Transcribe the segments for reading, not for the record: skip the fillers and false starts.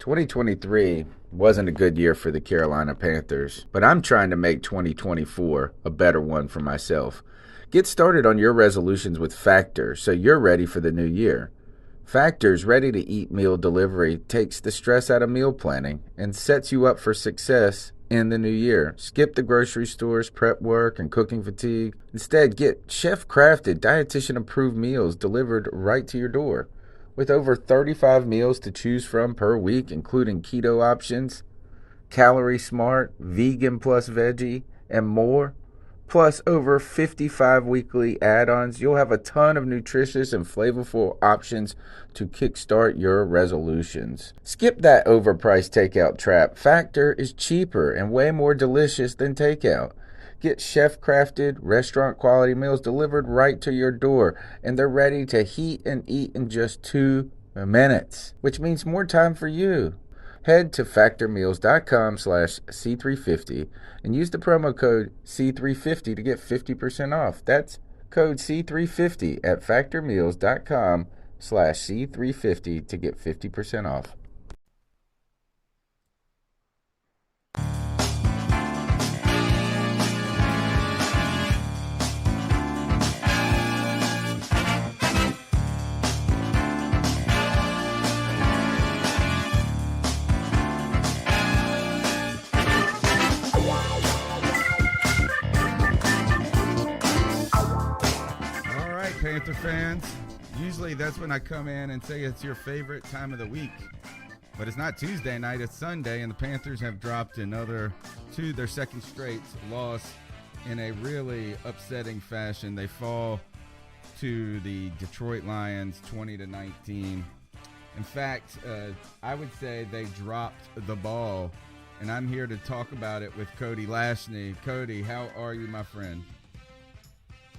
2023 wasn't a good year for the Carolina Panthers, but I'm trying to make 2024 a better one for myself. Get started on your resolutions with Factor so you're ready for the new year. Factor's ready-to-eat meal delivery takes the stress out of meal planning and sets you up for success in the new year. Skip the grocery stores, prep work, and cooking fatigue. Instead, get chef-crafted, dietitian-approved meals delivered right to your door. With over 35 meals to choose from per week, including keto options, calorie smart, vegan plus veggie, and more, plus over 55 weekly add-ons, you'll have a ton of nutritious and flavorful options to kickstart your resolutions. Skip that overpriced takeout trap. Factor is cheaper and way more delicious than takeout. Get chef-crafted, restaurant-quality meals delivered right to your door, and they're ready to heat and eat in just 2 minutes, which means more time for you. Head to factormeals.com/C350 and use the promo code C350 to get 50% off. That's code C350 at factormeals.com/C350 to get 50% off. Panther fans, usually that's when I come in and say it's your favorite time of the week, but it's not Tuesday night, it's Sunday, and the Panthers have dropped their second straight loss in a really upsetting fashion. They fall to the Detroit Lions 20-19. In fact, I would say they dropped the ball, and I'm here to talk about it with Cody Lashney. Cody, how are you, my friend?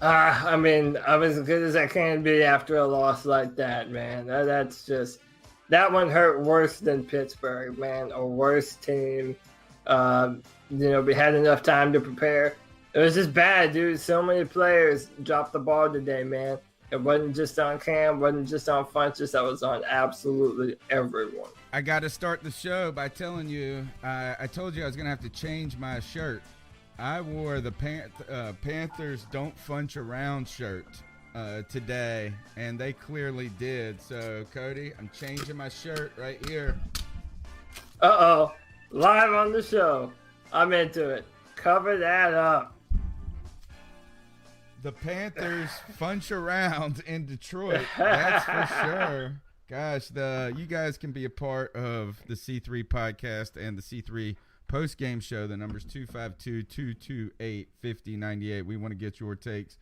I'm as good as I can be after a loss like that, man. That one hurt worse than Pittsburgh, man. A worse team. We had enough time to prepare. It was just bad, dude. So many players dropped the ball today, man. It wasn't just on Cam, wasn't just on Funchess. That was on absolutely everyone. I got to start the show by telling you, I told you I was going to have to change my shirt. I wore the Panthers Don't Funch Around shirt today, and they clearly did. So, Cody, I'm changing my shirt right here. Uh-oh. Live on the show. I'm into it. Cover that up. The Panthers Funch Around in Detroit. That's for sure. Gosh, you guys can be a part of the C3 podcast and the C3 post-game show. The number's 252-228-5098. We want to get your takes.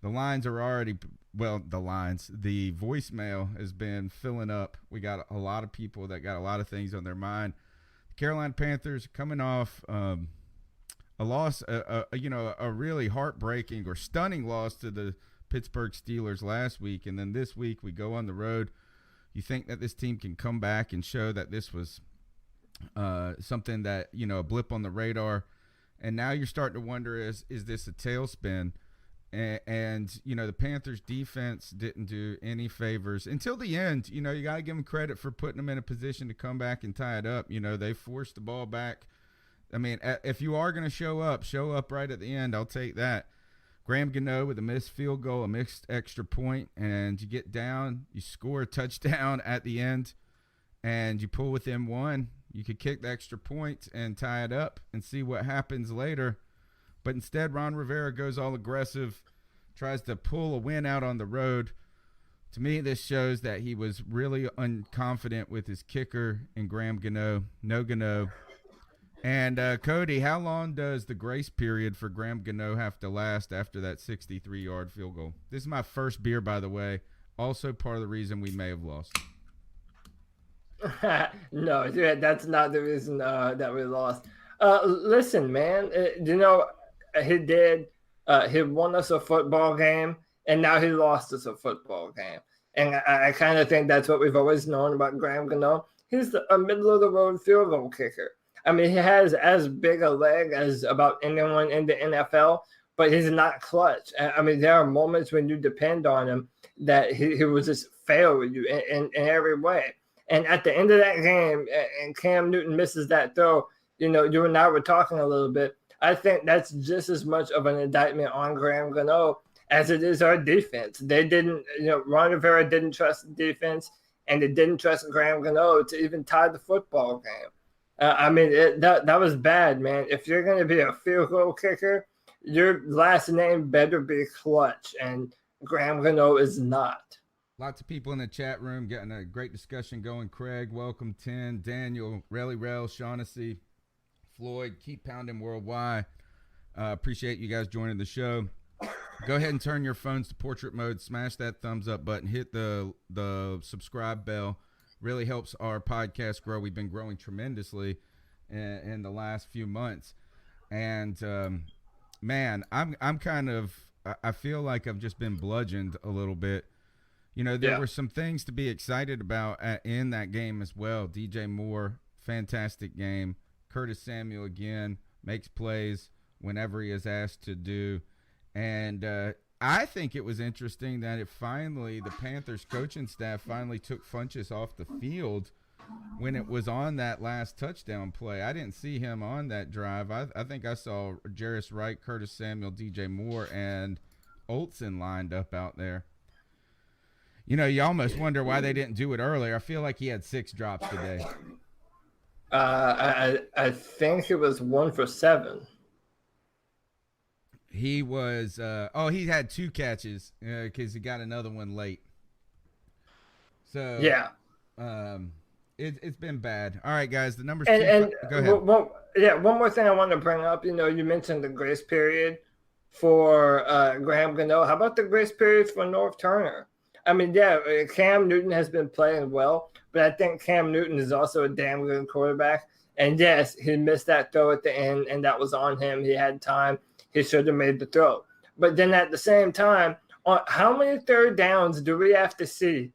The lines are already, the voicemail has been filling up. We got a lot of people that got a lot of things on their mind. The Carolina Panthers coming off a loss, a really heartbreaking or stunning loss to the Pittsburgh Steelers last week. And then this week we go on the road. You think that this team can come back and show that this was something that, a blip on the radar, and now you're starting to wonder, is this a tailspin? And the Panthers defense didn't do any favors until the end. You got to give them credit for putting them in a position to come back and tie it up. They forced the ball back. I mean, if you are going to show up right at the end. I'll take that. Graham Gano with a missed field goal, a missed extra point, and you get down, you score a touchdown at the end, and you pull within one. You could kick the extra point and tie it up and see what happens later. But instead, Ron Rivera goes all aggressive, tries to pull a win out on the road. To me, this shows that he was really unconfident with his kicker and Graham Gano. No Gano. And, Cody, how long does the grace period for Graham Gano have to last after that 63-yard field goal? This is my first beer, by the way. Also part of the reason we may have lost. No, that's not the reason that we lost. Listen, man, he did. He won us a football game, and now he lost us a football game. And I kind of think that's what we've always known about Graham Gano. He's a middle-of-the-road field goal kicker. I mean, he has as big a leg as about anyone in the NFL, but he's not clutch. I mean, there are moments when you depend on him that he will just fail you in every way. And at the end of that game, and Cam Newton misses that throw, you and I were talking a little bit. I think that's just as much of an indictment on Graham Gano as it is our defense. They didn't, Ron Rivera didn't trust the defense, and they didn't trust Graham Gano to even tie the football game. That was bad, man. If you're going to be a field goal kicker, your last name better be Clutch, and Graham Gano is not. Lots of people in the chat room getting a great discussion going. Craig, welcome. 10, Daniel, Relly Rel, Shaughnessy, Floyd, keep pounding worldwide. Appreciate you guys joining the show. Go ahead and turn your phones to portrait mode. Smash that thumbs up button. Hit the subscribe bell. Really helps our podcast grow. We've been growing tremendously in the last few months, and man, I'm kind of, I feel like I've just been bludgeoned a little bit. There were some things to be excited about in that game as well. DJ Moore, fantastic game. Curtis Samuel again makes plays whenever he is asked to do. And I think it was interesting that the Panthers coaching staff finally took Funchess off the field when it was on that last touchdown play. I didn't see him on that drive. I think I saw Jairus Wright, Curtis Samuel, DJ Moore, and Olsen lined up out there. You almost wonder why they didn't do it earlier. I feel like he had 6 drops today. I think it was 1 for 7. He was he had 2 catches because he got another one late. So yeah, it's been bad. All right, guys, the numbers. Go ahead. One more thing I want to bring up. You mentioned the grace period for Graham Gano. How about the grace period for North Turner? Cam Newton has been playing well, but I think Cam Newton is also a damn good quarterback. And yes, he missed that throw at the end, and that was on him. He had time. He should have made the throw. But then at the same time, on how many third downs do we have to see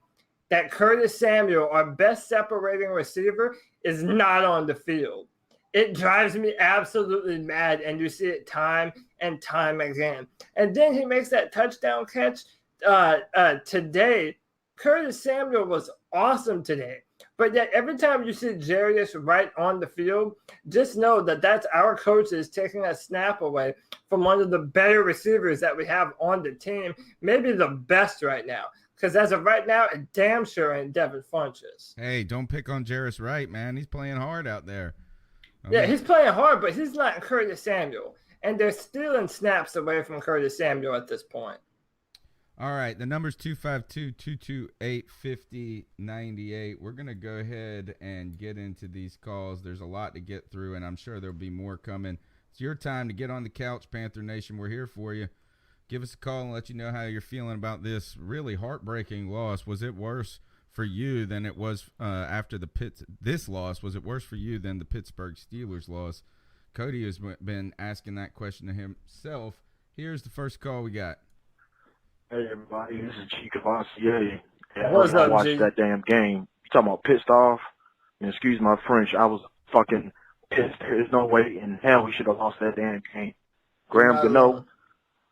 that Curtis Samuel, our best separating receiver, is not on the field? It drives me absolutely mad, and you see it time and time again. And then he makes that touchdown catch today. Curtis Samuel was awesome today. But yet every time you see Jairus Wright on the field, just know that that's our coaches taking a snap away from one of the better receivers that we have on the team, maybe the best right now. Because as of right now, it damn sure ain't Devin Funchess. Hey, don't pick on Jairus Wright, man. He's playing hard out there. He's playing hard, but he's not Curtis Samuel. And they're stealing snaps away from Curtis Samuel at this point. All right, the number's 252-228-5098. We're going to go ahead and get into these calls. There's a lot to get through, and I'm sure there'll be more coming. It's your time to get on the couch, Panther Nation. We're here for you. Give us a call and let you know how you're feeling about this really heartbreaking loss. Was it worse for you than it was after this loss? Was it worse for you than the Pittsburgh Steelers loss? Cody has been asking that question to himself. Here's the first call we got. Hey everybody, this is G Cavassier. What's up, I watched G? that damn game. You talking about pissed off? And excuse my French, I was fucking pissed. There's no way in hell we should have lost that damn game. Graham Gano,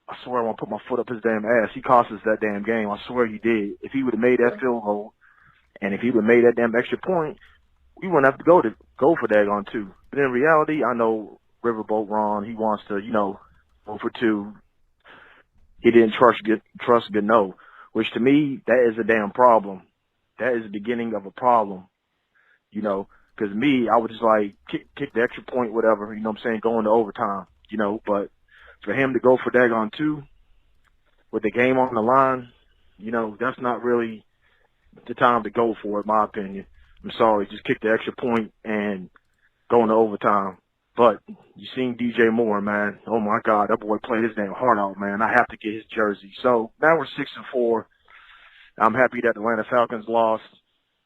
I swear I want to put my foot up his damn ass. He cost us that damn game. I swear he did. If he would have made that field goal, and if he would have made that damn extra point, we wouldn't have to go for daggone 2. But in reality, I know Riverboat Ron, he wants to, go for 2. He didn't trust Gano, which to me, that is a damn problem. That is the beginning of a problem, because me, I would just like kick the extra point, whatever, what I'm saying, go into overtime, but for him to go for daggone 2 with the game on the line, that's not really the time to go for it, in my opinion. I'm sorry, just kick the extra point and go into overtime. But you seen DJ Moore, man. Oh my God, that boy played his damn heart out, man. I have to get his jersey. So now we're 6-4. I'm happy that the Atlanta Falcons lost.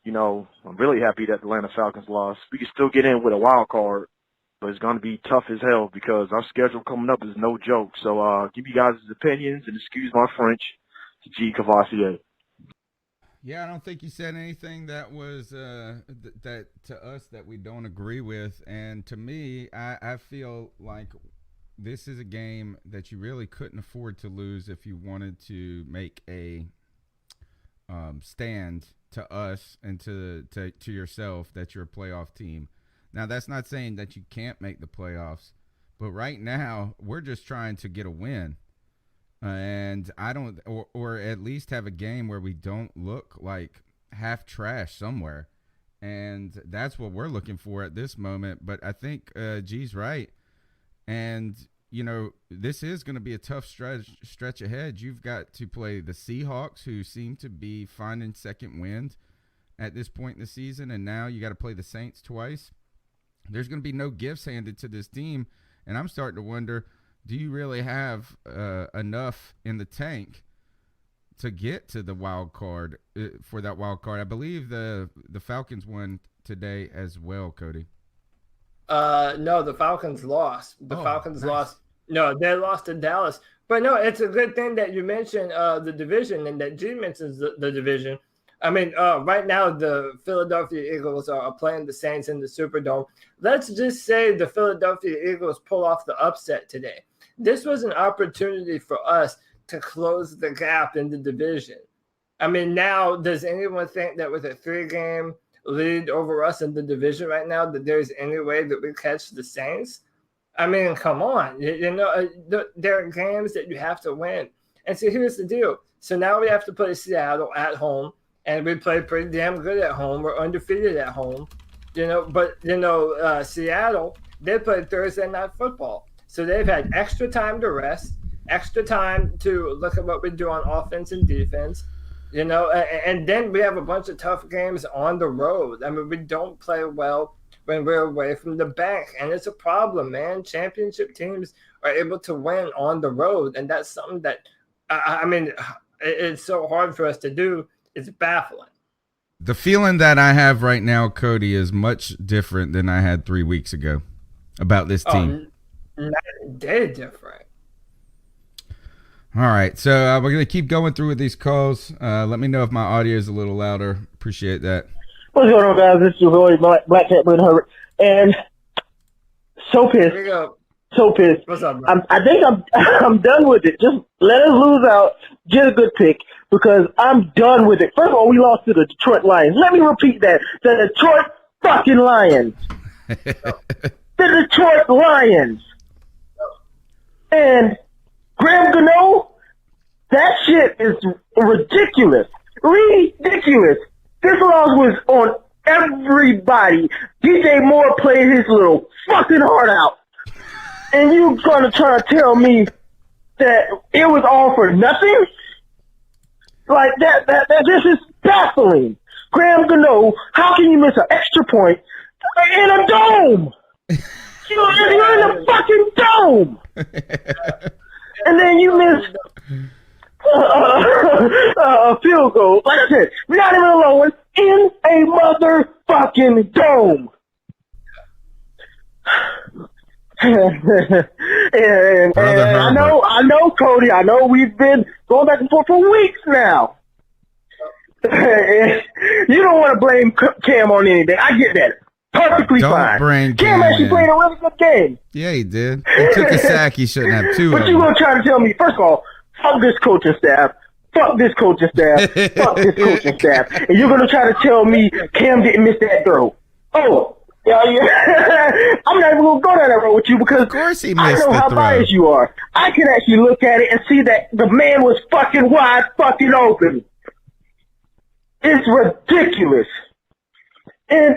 I'm really happy that the Atlanta Falcons lost. We can still get in with a wild card, but it's going to be tough as hell because our schedule coming up is no joke. So give you guys' opinions and excuse my French. It's G Cavassier. Yeah, I don't think you said anything that was that to us that we don't agree with. And to me, I feel like this is a game that you really couldn't afford to lose if you wanted to make a stand to us and to yourself that you're a playoff team. Now, that's not saying that you can't make the playoffs, but right now we're just trying to get a win. And I don't, or at least have a game where we don't look like half trash somewhere. And that's what we're looking for at this moment. But I think G's right. And, you know, this is going to be a tough stretch ahead. You've got to play the Seahawks, who seem to be finding second wind at this point in the season. And now you got to play the Saints twice. There's going to be no gifts handed to this team. And I'm starting to wonder, do you really have enough in the tank to get to the wild card, for that wild card? I believe the Falcons won today as well, Cody. No, the Falcons lost. The Falcons lost. No, they lost to Dallas. But no, it's a good thing that you mentioned the division and that G mentions the division. I mean, right now the Philadelphia Eagles are playing the Saints in the Superdome. Let's just say the Philadelphia Eagles pull off the upset today. This was an opportunity for us to close the gap in the division. I mean, now, does anyone think that with a 3-game lead over us in the division right now, that there's any way that we catch the Saints? I mean, come on. You know, there are games that you have to win. And so here's the deal. So now we have to play Seattle at home. And we play pretty damn good at home. We're undefeated at home, you know. But, you know, Seattle, they play Thursday night football. So they've had extra time to rest, extra time to look at what we do on offense and defense, you know. And then we have a bunch of tough games on the road. I mean, we don't play well when we're away from the bank. And it's a problem, man. Championship teams are able to win on the road. And that's something that, I mean, it's so hard for us to do. It's baffling. The feeling that I have right now, Cody, is much different than I had 3 weeks ago about this team. Night and day different. All right, so we're going to keep going through with these calls. Let me know if my audio is a little louder. Appreciate that. What's going on, guys? This is your boy, Black Cat Brent Herbert. And so pissed. Here we go. So pissed. What's up, bro? I think I'm done with it. Just let us lose out. Get a good pick, because I'm done with it. First of all, we lost to the Detroit Lions. Let me repeat that. The Detroit fucking Lions. The Detroit Lions. And Graham Gano, that shit is ridiculous. Ridiculous. This loss was on everybody. DJ Moore played his little fucking heart out. And you gonna try to tell me that it was all for nothing? Like that this is baffling. Graham Gano, how can you miss an extra point in a dome? You're in a fucking dome. And then you miss a field goal. Like I said, not even alone in a motherfucking dome. and I know, Cody. I know we've been going back and forth for weeks now. You don't want to blame Cam on anything. I get that. Perfectly fine. Cam actually played a really good game. Yeah, he did. He took a sack. He shouldn't have two. But you're going to try to tell me, first of all, fuck this coaching staff. Fuck this coaching staff. Fuck this coaching staff. And you're going to try to tell me Cam didn't miss that throw. Oh. Yeah. I'm not even going to go down that road with you, because of course he missed I know how biased you are. I can actually look at it and see that the man was fucking wide fucking open. It's ridiculous. And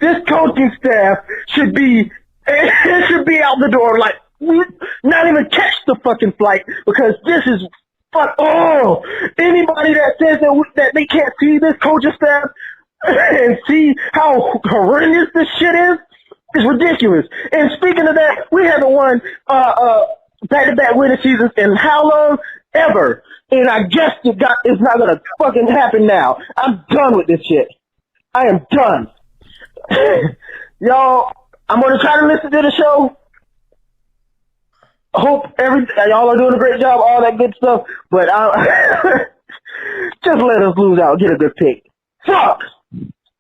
this coaching staff should be out the door, like, not even catch the fucking flight, because this is anybody that says that they can't see this coaching staff and see how horrendous this shit is ridiculous. And speaking of that, we haven't won back-to-back winning seasons in how long? Ever. And I guess it's not gonna fucking happen now. I'm done with this shit. I am done. Y'all, I'm gonna try to listen to the show. Hope y'all are doing a great job, all that good stuff. But just let us lose out, get a good pick. Fuck.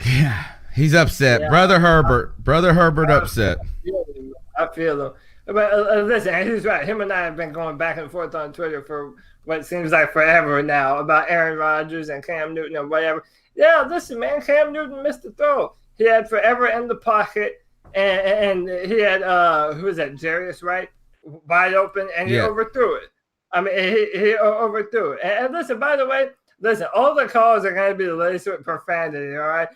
Yeah, he's upset. Yeah. Brother Herbert upset. I feel him. But listen, he's right. Him and I have been going back and forth on Twitter for what seems like forever now about Aaron Rodgers and Cam Newton and whatever. Yeah, listen, man, Cam Newton missed the throw. He had forever in the pocket, and he had who was that, Jarius, right, wide open, and he overthrew it. I mean, he overthrew it. And listen, by the way, all the calls are going to be laced with profanity, all right?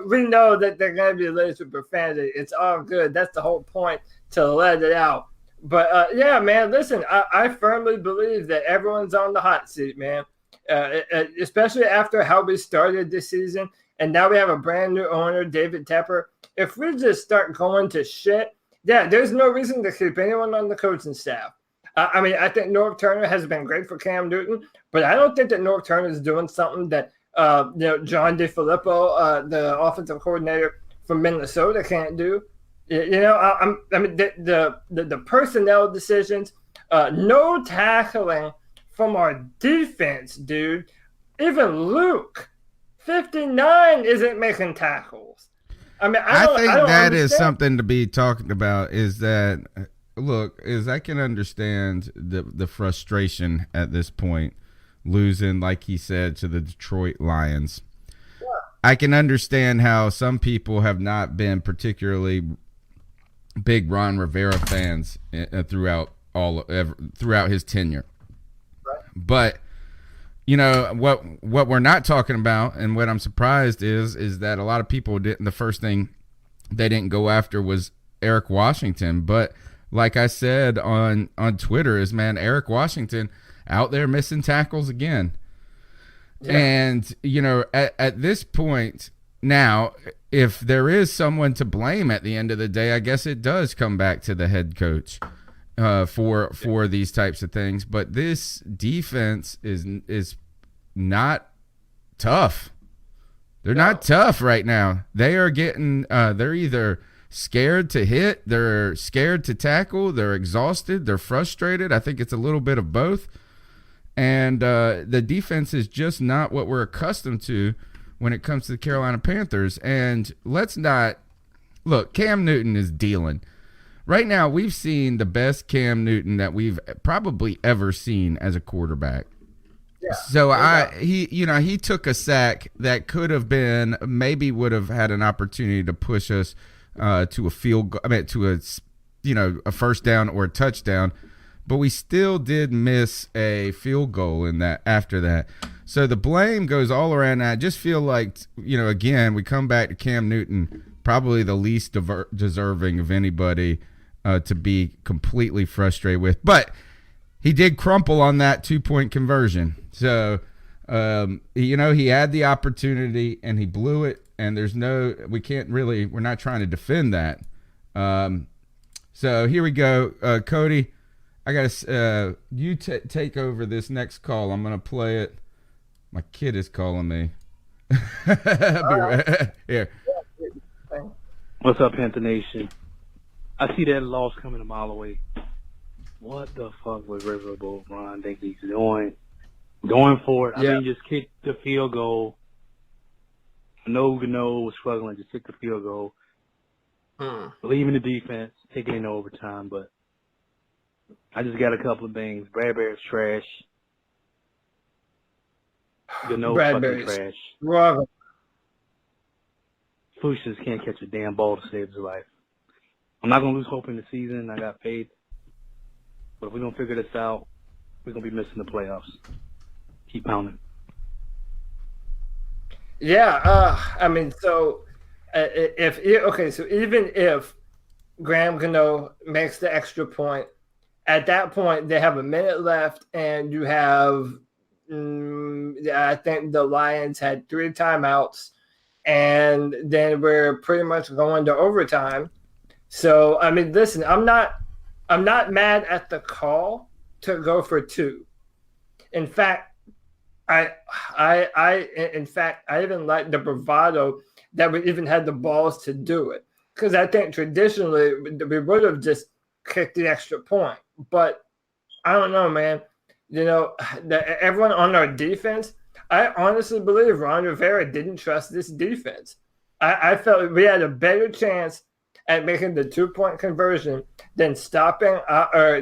We know that they're going to be laced with profanity. It's all good. That's the whole point, to let it out. But, yeah, man, listen, I firmly believe that everyone's on the hot seat, man, especially after how we started this season. And now we have a brand new owner, David Tepper. If we just start going to shit, yeah, there's no reason to keep anyone on the coaching staff. I mean, I think Norv Turner has been great for Cam Newton, but I don't think that Norv Turner is doing something that John DeFilippo, the offensive coordinator from Minnesota, can't do. I mean, the personnel decisions, no tackling from our defense, dude. Even Luke, 59, isn't making tackles. I mean, I think that understand. is something to be talked about. Is that, look, I can understand the frustration at this point, losing, like he said, to the Detroit Lions. Yeah. I can understand how some people have not been particularly big Ron Rivera fans throughout his tenure. Right. But what we're not talking about, and what I'm surprised is that a lot of people didn't. The first thing they didn't go after was Eric Washington. But like I said on Twitter, is, man, Eric Washington out there missing tackles again. Yeah. And at this point now, if there is someone to blame at the end of the day, I guess it does come back to the head coach for these types of things. But this defense is not tough. They're not tough right now. They are getting they're either scared to hit, they're scared to tackle, they're exhausted, they're frustrated. I think it's a little bit of both. And the defense is just not what we're accustomed to when it comes to the Carolina Panthers. And let's not look, Cam Newton is dealing. Right now, we've seen the best Cam Newton that we've probably ever seen as a quarterback. Yeah, so he took a sack that could have been, maybe would have had an opportunity to push us to a field goal, to a first down or a touchdown, but we still did miss a field goal in that after that. So the blame goes all around. I just feel like, again, we come back to Cam Newton, probably the least deserving of anybody to be completely frustrated with. But he did crumple on that 2-point conversion. So, he had the opportunity and he blew it. And we're not trying to defend that. So here we go. Cody, I got to, you take over this next call. I'm going to play it. My kid is calling me. Here. What's up, Panther Nation? I see that loss coming a mile away. What the fuck was Riverboat Ron think he's doing? Going for it. I mean, just kick the field goal. I know Gano was struggling. Just kick the field goal. Believe in the defense. Take it in overtime. But I just got a couple of things. Bradbury's trash. Gano fucking trash. Wrong. Foolishness can't catch a damn ball to save his life. I'm not going to lose hope in the season. I got faith. But if we're going to figure this out, we're going to be missing the playoffs. Keep pounding. Yeah, I mean, so so even if Graham Gano makes the extra point, at that point they have a minute left, and you have, I think the Lions had 3 timeouts, and then we're pretty much going to overtime. So I mean, listen, I'm not mad at the call to go for 2. In fact, I even like the bravado that we even had the balls to do it, because I think traditionally we would have just kicked the extra point. But I don't know, man. Everyone on our defense, I honestly believe Ron Rivera didn't trust this defense. I felt we had a better chance at making the 2-point conversion than stopping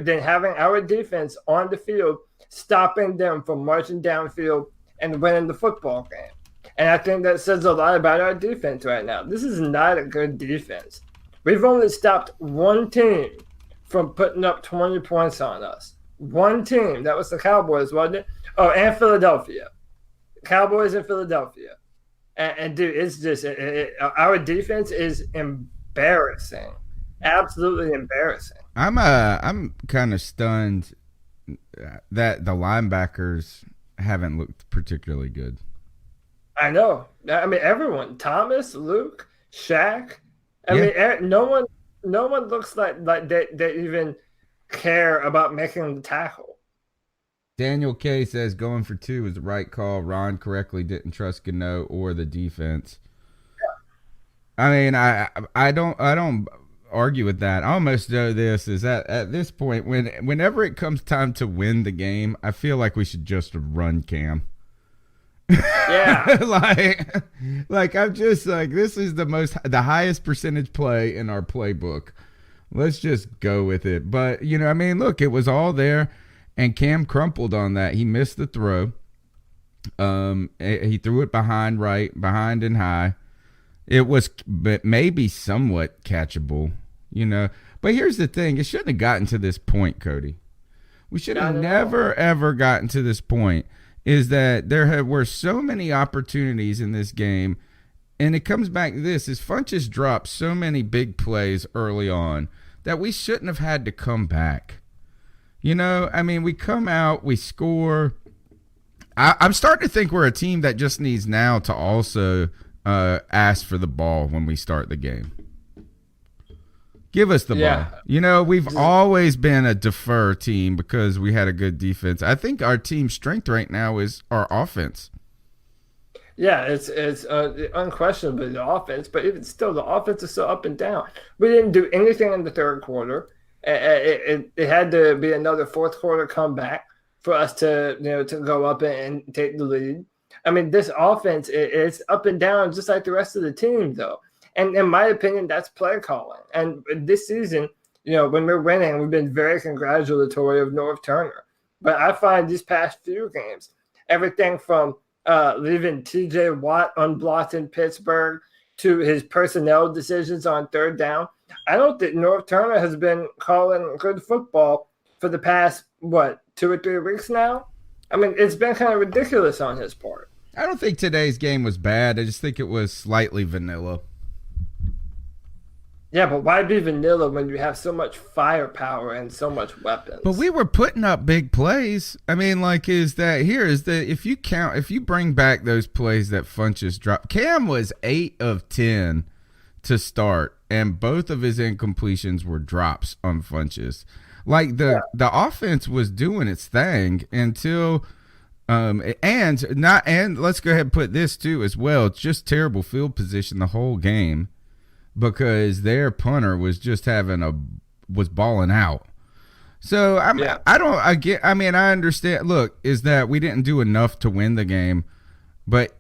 than having our defense on the field, stopping them from marching downfield and winning the football game. And I think that says a lot about our defense right now. This is not a good defense. We've only stopped one team from putting up 20 points on us. One team. That was the Cowboys, wasn't it? Oh, and Philadelphia. Cowboys and Philadelphia. And dude, it's just our defense is embarrassing. Absolutely embarrassing. I'm kind of stunned that the linebackers haven't looked particularly good. I know. I mean, everyone. Thomas, Luke, Shaq. I mean, no one looks like they even care about making the tackle. Daniel K says going for 2 was the right call. Ron correctly didn't trust Gano or the defense. Yeah. I mean, I don't argue with that. I almost know this is that at this point, whenever it comes time to win the game, I feel like we should just run Cam. Yeah. like I'm just like, this is the highest percentage play in our playbook. Let's just go with it. But, I mean, look, it was all there, and Cam crumpled on that. He missed the throw. He threw it behind and high. It was maybe somewhat catchable, But here's the thing. It shouldn't have gotten to this point, Cody. We should have never, ever gotten to this point. Is that there were so many opportunities in this game, and it comes back to this, is Funchess dropped so many big plays early on that we shouldn't have had to come back. I mean, we come out, we score. I'm starting to think we're a team that just needs now to also ask for the ball when we start the game. Give us the ball. We've always been a defer team because we had a good defense. I think our team's strength right now is our offense. Yeah, it's unquestionably the offense, but even still, the offense is so up and down. We didn't do anything in the third quarter. It had to be another fourth quarter comeback for us to go up and take the lead. I mean, this offense it's up and down just like the rest of the team, though. And in my opinion, that's play calling. And this season, when we're winning, we've been very congratulatory of North Turner. But I find these past few games, everything from leaving T.J. Watt unblocked in Pittsburgh to his personnel decisions on third down, I don't think North Turner has been calling good football for the past, 2 or 3 weeks now? I mean, it's been kind of ridiculous on his part. I don't think today's game was bad. I just think it was slightly vanilla. Yeah, but why be vanilla when you have so much firepower and so much weapons? But we were putting up big plays. I mean, if you bring back those plays that Funchess dropped, Cam was 8 of 10 to start, and both of his incompletions were drops on Funchess. Like the offense was doing its thing until and let's go ahead and put this too as well. It's just terrible field position the whole game, because their punter was just was balling out. So I understand. Look, is that we didn't do enough to win the game, but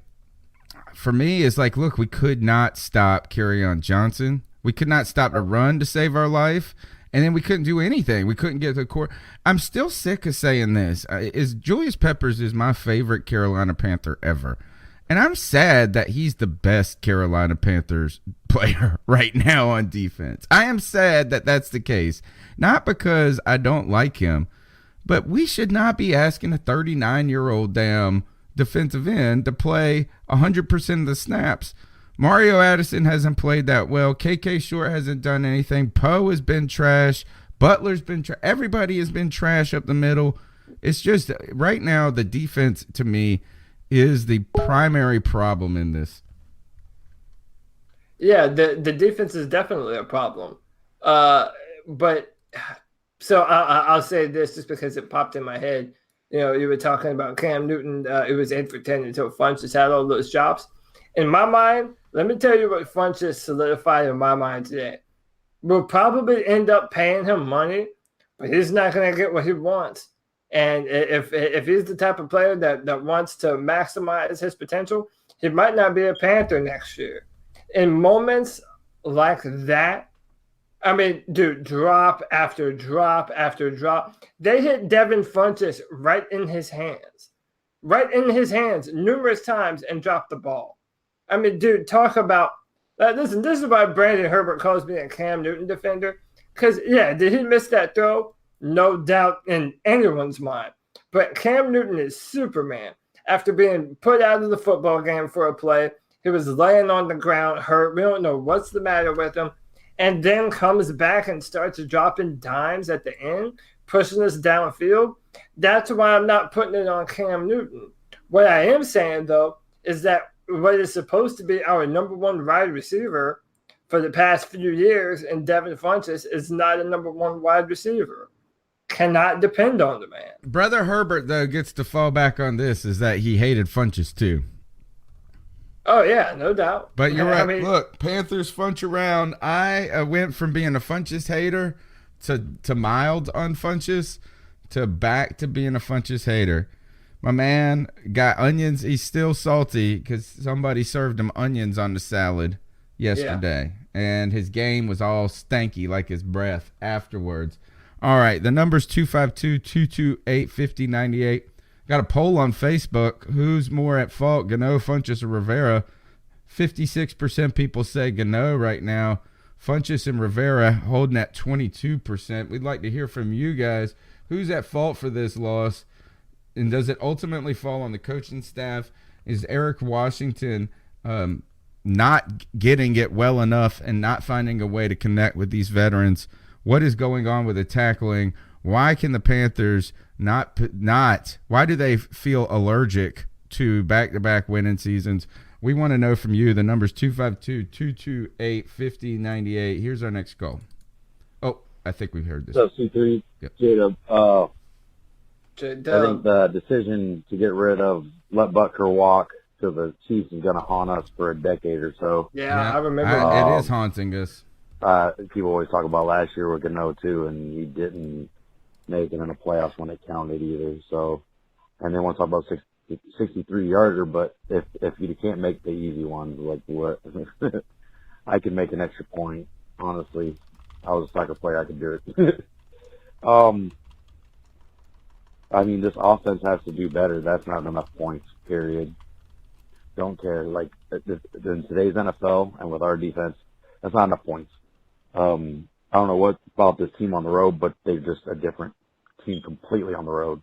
for me, it's like, look, we could not stop Kerryon Johnson. We could not stop the run to save our life, and then we couldn't do anything. We couldn't get to the core. I'm still sick of saying this. Julius Peppers is my favorite Carolina Panther ever. And I'm sad that he's the best Carolina Panthers player right now on defense. I am sad that that's the case. Not because I don't like him, but we should not be asking a 39-year-old damn defensive end to play 100% of the snaps. Mario Addison hasn't played that well. KK Short hasn't done anything. Poe has been trash. Butler's been trash. Everybody has been trash up the middle. It's just right now the defense, to me, is the primary problem in this. Yeah, the defense is definitely a problem. But so I'll say this just because it popped in my head. You were talking about Cam Newton. It was 8 for 10 until Funchess had all those drops. In my mind, let me tell you what Funchess solidified in my mind today. We'll probably end up paying him money, but he's not going to get what he wants. And if he's the type of player that wants to maximize his potential, he might not be a Panther next year. In moments like that, I mean, dude, drop after drop after drop. They hit Devin Funchess right in his hands. right in his hands numerous times and dropped the ball. I mean, dude, talk about listen, this is why Brandon Herbert calls me a Cam Newton defender. Because, yeah, did he miss that throw? No doubt in anyone's mind. But Cam Newton is Superman. After being put out of the football game for a play, he was laying on the ground hurt. We don't know what's the matter with him. And then comes back and starts dropping dimes at the end, pushing us downfield. That's why I'm not putting it on Cam Newton. What I am saying, though, is that what is supposed to be our number one wide receiver for the past few years in Devin Funchess is not a number one wide receiver. Cannot depend on the man. Brother Herbert, though, gets to fall back on this is that he hated Funchess, too. Oh, yeah, no doubt. But you're right. I mean, look, Panthers Funch around. I went from being a Funchess hater to mild on Funchess to back to being a Funchess hater. My man got onions. He's still salty because somebody served him onions on the salad yesterday. Yeah. And his game was all stanky like his breath afterwards. All right, the number's 252-228-5098. Got a poll on Facebook. Who's more at fault, Gano, Funchess, or Rivera? 56% people say Gano right now. Funchess and Rivera holding at 22%. We'd like to hear from you guys. Who's at fault for this loss? And does it ultimately fall on the coaching staff? Is Eric Washington not getting it well enough and not finding a way to connect with these veterans? What is going on with the tackling? Why can the Panthers not? Why do they feel allergic to back-to-back winning seasons? We want to know from you. The number's 252-228-5098. Here's our next call. Oh, I think we've heard this. So, C3, yep. J-Dub, I think the decision to get rid of let Butker walk to the Chiefs is going to haunt us for a decade or so. Yeah, I remember. It is haunting us. People always talk about last year with Gano, too, and he didn't make it in the playoffs when it counted either. So, and they want to talk about 63-yarder, but if you can't make the easy ones, like what I could make an extra point, honestly. I was a soccer player, I could do it. I mean, this offense has to do better. That's not enough points, period. Don't care. Like, in today's NFL and with our defense, that's not enough points. I don't know what about this team on the road, but they're just a different team completely on the road.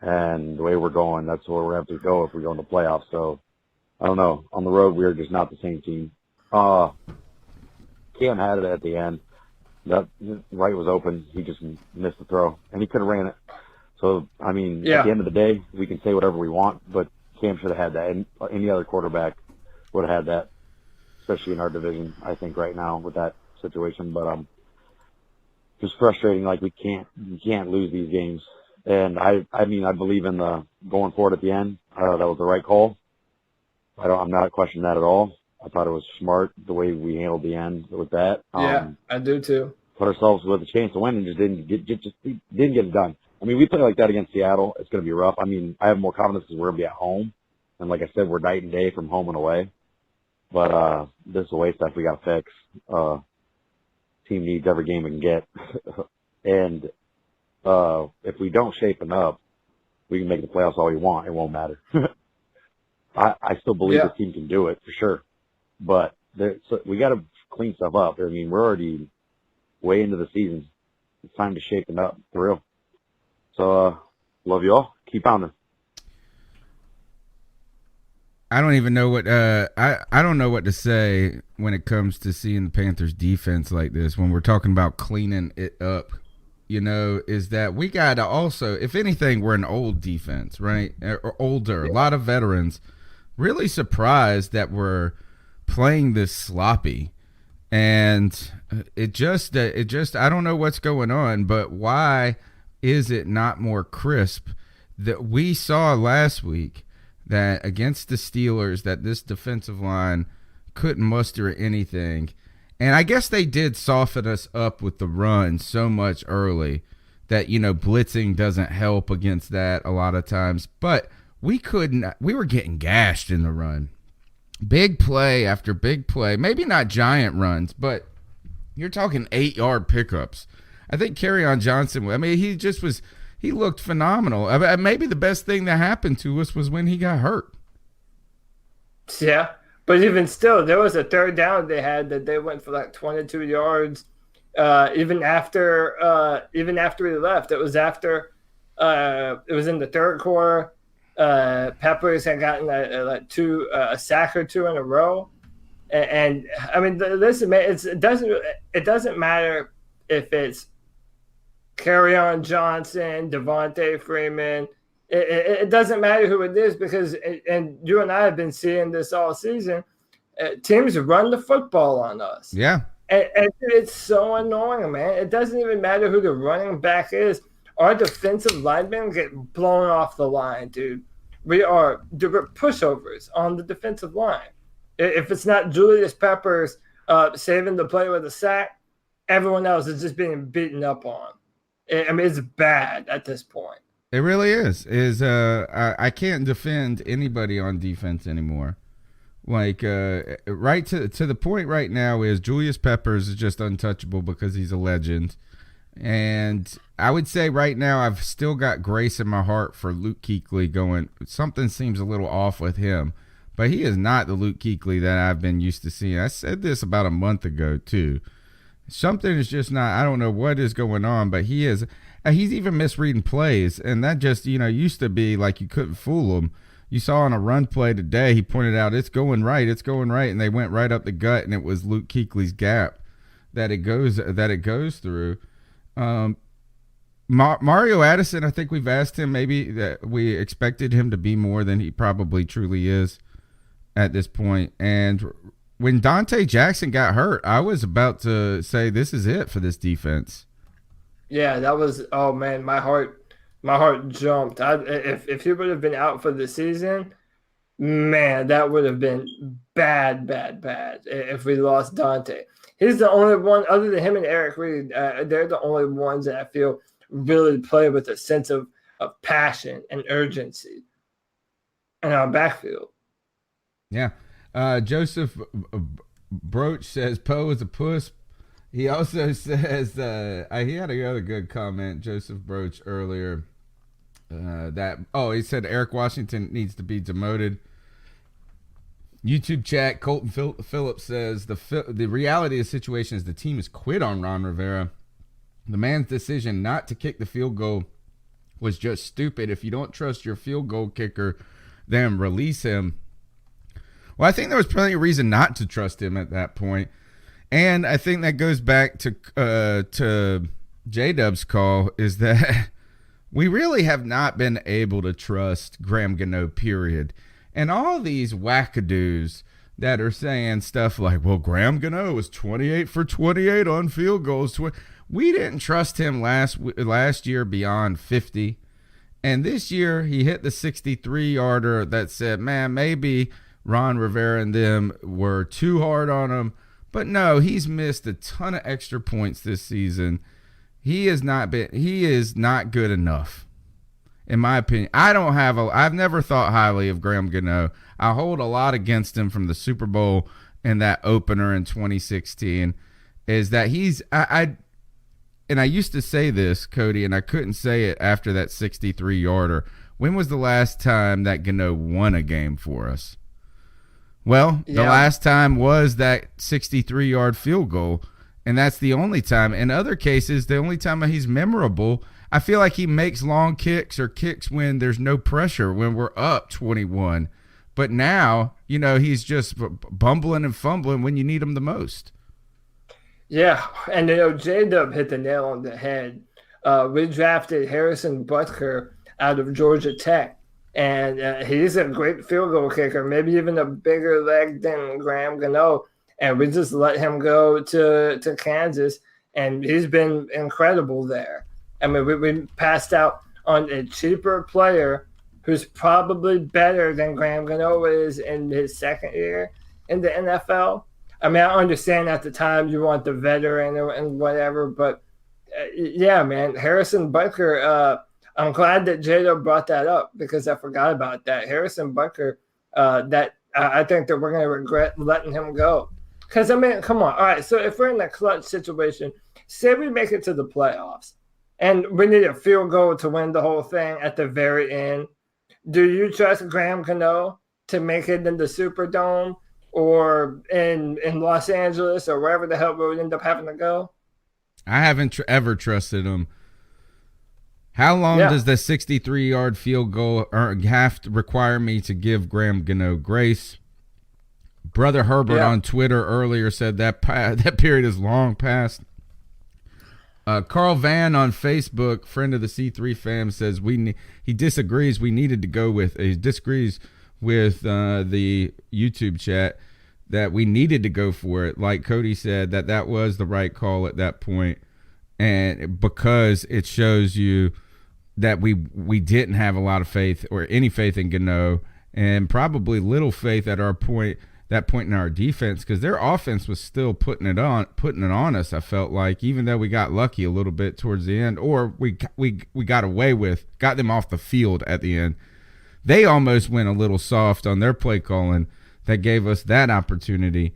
And the way we're going, that's where we're going to have to go if we go in the playoffs. So, I don't know. On the road, we're just not the same team. Cam had it at the end. That right was open. He just missed the throw, and he could have ran it. So, I mean, at the end of the day, we can say whatever we want, but Cam should have had that. And any other quarterback would have had that, especially in our division, I think, right now with that situation. But just frustrating, like we can't lose these games. And I mean, I believe in the going forward at the end. That was the right call. I'm not questioning that at all. I thought it was smart the way we handled the end with that. Yeah, I do too. Put ourselves with a chance to win and just didn't get it done. I mean, we play like that against Seattle. It's going to be rough. I mean, I have more confidence because we're going to be at home. And like I said, we're night and day from home and away. But this is away stuff we got to fix. Team needs every game we can get. And if we don't shape up, we can make the playoffs all we want. It won't matter. I still believe the team can do it for sure. But we got to clean stuff up. I mean, we're already way into the season. It's time to shape it up for real. So, love you all. Keep pounding. I don't even know what I don't know what to say when it comes to seeing the Panthers defense like this. When we're talking about cleaning it up, is that we got to also, if anything, we're an old defense, right? Or older, a lot of veterans. Really surprised that we're playing this sloppy, and it just I don't know what's going on, but why is it not more crisp? That we saw last week that against the Steelers that this defensive line couldn't muster anything, and I guess they did soften us up with the run so much early that blitzing doesn't help against that a lot of times, but we were getting gashed in the run. Big play after big play. Maybe not giant runs, but you're talking 8-yard pickups. I think Kerryon Johnson, he he looked phenomenal. Maybe the best thing that happened to us was when he got hurt. Yeah, but even still, there was a third down they had that they went for like 22 yards. Even after he left, it was in the third quarter. Peppers had gotten a sack or two in a row, and I mean, listen, man, it doesn't matter if it's Kerryon Johnson, Devontae Freeman. It doesn't matter who it is because, and you and I have been seeing this all season, teams run the football on us. Yeah. And it's so annoying, man. It doesn't even matter who the running back is. Our defensive linemen get blown off the line, dude. We're pushovers on the defensive line. If it's not Julius Peppers saving the play with a sack, everyone else is just being beaten up on. I mean, it's bad at this point. It really is. I can't defend anybody on defense anymore. Like right to the point right now is Julius Peppers is just untouchable because he's a legend. And I would say right now I've still got grace in my heart for Luke Kuechly going. Something seems a little off with him, but he is not the Luke Kuechly that I've been used to seeing. I said this about a month ago too. Something is just not. I don't know what is going on, but he is. He's even misreading plays, and that just used to be like you couldn't fool him. You saw on a run play today, he pointed out it's going right, and they went right up the gut, and it was Luke Kuechly's gap that it goes through. Mario Addison, I think we've asked him maybe that we expected him to be more than he probably truly is at this point. And when Dante Jackson got hurt, I was about to say this is it for this defense. Yeah, that was, oh man, my heart jumped. If he would have been out for the season, man, that would have been bad if we lost Dante. He's the only one, other than him and Eric Reed, they're the only ones that I feel really play with a sense of passion and urgency in our backfield. Yeah. Joseph Broach says Poe is a puss. He also says he had another good comment, Joseph Broach, earlier. He said Eric Washington needs to be demoted. YouTube chat, Colton Phillips says the reality of the situation is the team has quit on Ron Rivera. The man's decision not to kick the field goal was just stupid. If you don't trust your field goal kicker, then release him. Well, I think there was plenty of reason not to trust him at that point. And I think that goes back to J-Dub's call, is that we really have not been able to trust Graham Gano, period. And all these wackadoos that are saying stuff like, well, Graham Gano was 28 for 28 on field goals. We didn't trust him last year beyond 50. And this year he hit the 63-yarder that said, man, maybe Ron Rivera and them were too hard on him. But no, he's missed a ton of extra points this season. He is not good enough, in my opinion. I've never thought highly of Graham Gano. I hold a lot against him from the Super Bowl and that opener in 2016. Is that and I used to say this, Cody, and I couldn't say it after that 63-yarder. When was the last time that Gano won a game for us? Well, the last time was that 63-yard field goal, and that's the only time. In other cases, the only time he's memorable, I feel like he makes long kicks or kicks when there's no pressure, when we're up 21. But now, he's just bumbling and fumbling when you need him the most. Yeah, and J-Dub hit the nail on the head. We drafted Harrison Butker out of Georgia Tech. And he's a great field goal kicker, maybe even a bigger leg than Graham Gano. And we just let him go to Kansas, and he's been incredible there. I mean, we passed out on a cheaper player who's probably better than Graham Gano is in his second year in the NFL. I mean, I understand at the time you want the veteran and whatever, but yeah, man, Harrison Butker, I'm glad that Jado brought that up because I forgot about that. Harrison Butker, I think that we're going to regret letting him go. Because, I mean, come on. All right, so if we're in a clutch situation, say we make it to the playoffs, and we need a field goal to win the whole thing at the very end. Do you trust Graham Gano to make it in the Superdome or in Los Angeles or wherever the hell we would end up having to go? I haven't ever trusted him. How long does the 63-yard field goal have to require me to give Graham Gano grace? Brother Herbert on Twitter earlier said that period is long past. Carl Van on Facebook, friend of the C3 fam, says he disagrees. He disagrees with the YouTube chat that we needed to go for it. Like Cody said, that was the right call at that point, and because it shows you that we didn't have a lot of faith or any faith in Gano, and probably little faith at that point in our defense, because their offense was still putting it on us. I felt like, even though we got lucky a little bit towards the end, or we got them off the field at the end, they almost went a little soft on their play calling that gave us that opportunity.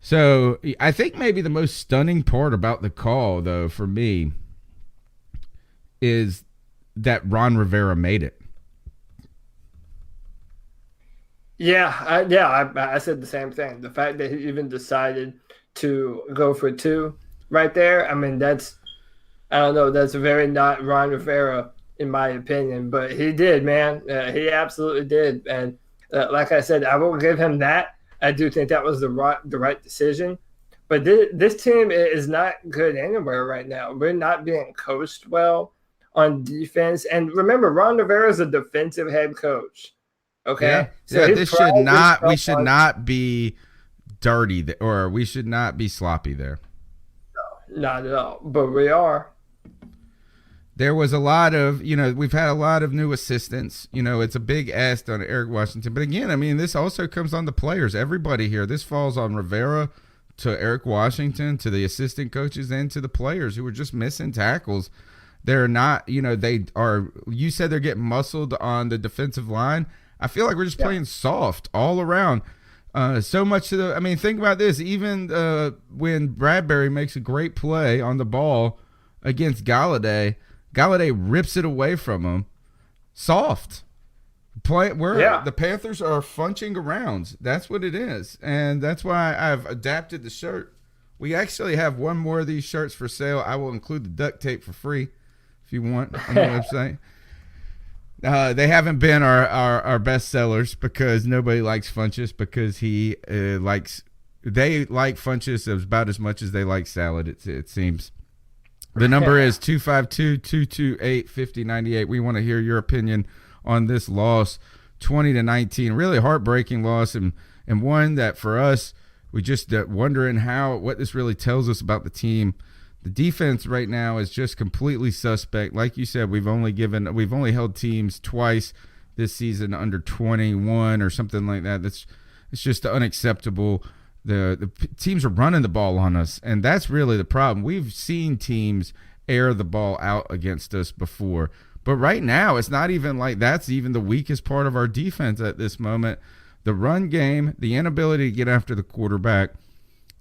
So I think maybe the most stunning part about the call, though, for me, is that Ron Rivera made it. I said the same thing. The fact that he even decided to go for two right there, I mean, that's very not Ron Rivera in my opinion, but he did, man. He absolutely did. And like I said, I will give him that. I do think that was the right decision. But this team is not good anywhere right now. We're not being coached well on defense. And remember, Ron Rivera is a defensive head coach. Okay, we should not be dirty, or we should not be sloppy there. No, not at all. But we are. There was a lot of, we've had a lot of new assistants. It's a big ask on Eric Washington. But again, I mean, this also comes on the players. Everybody here. This falls on Rivera, to Eric Washington, to the assistant coaches, and to the players who were just missing tackles. They're not, they are. You said they're getting muscled on the defensive line. I feel like we're just playing soft all around. So much to think about this. Even when Bradbury makes a great play on the ball against Galladay rips it away from him. Soft. The Panthers are funching around. That's what it is. And that's why I've adapted the shirt. We actually have one more of these shirts for sale. I will include the duct tape for free if you want on the website. They haven't been our best sellers because nobody likes Funchess, because they like Funchess about as much as they like salad, it seems. The number is 252-228-5098. We want to hear your opinion on this loss, 20-19. Really heartbreaking loss, and one that for us, we just wondering what this really tells us about the team. The defense right now is just completely suspect. Like you said, we've only held teams twice this season under 21 or something like that. It's just unacceptable. The teams are running the ball on us, and that's really the problem. We've seen teams air the ball out against us before, but right now it's not even like that's even the weakest part of our defense at this moment. The run game, the inability to get after the quarterback,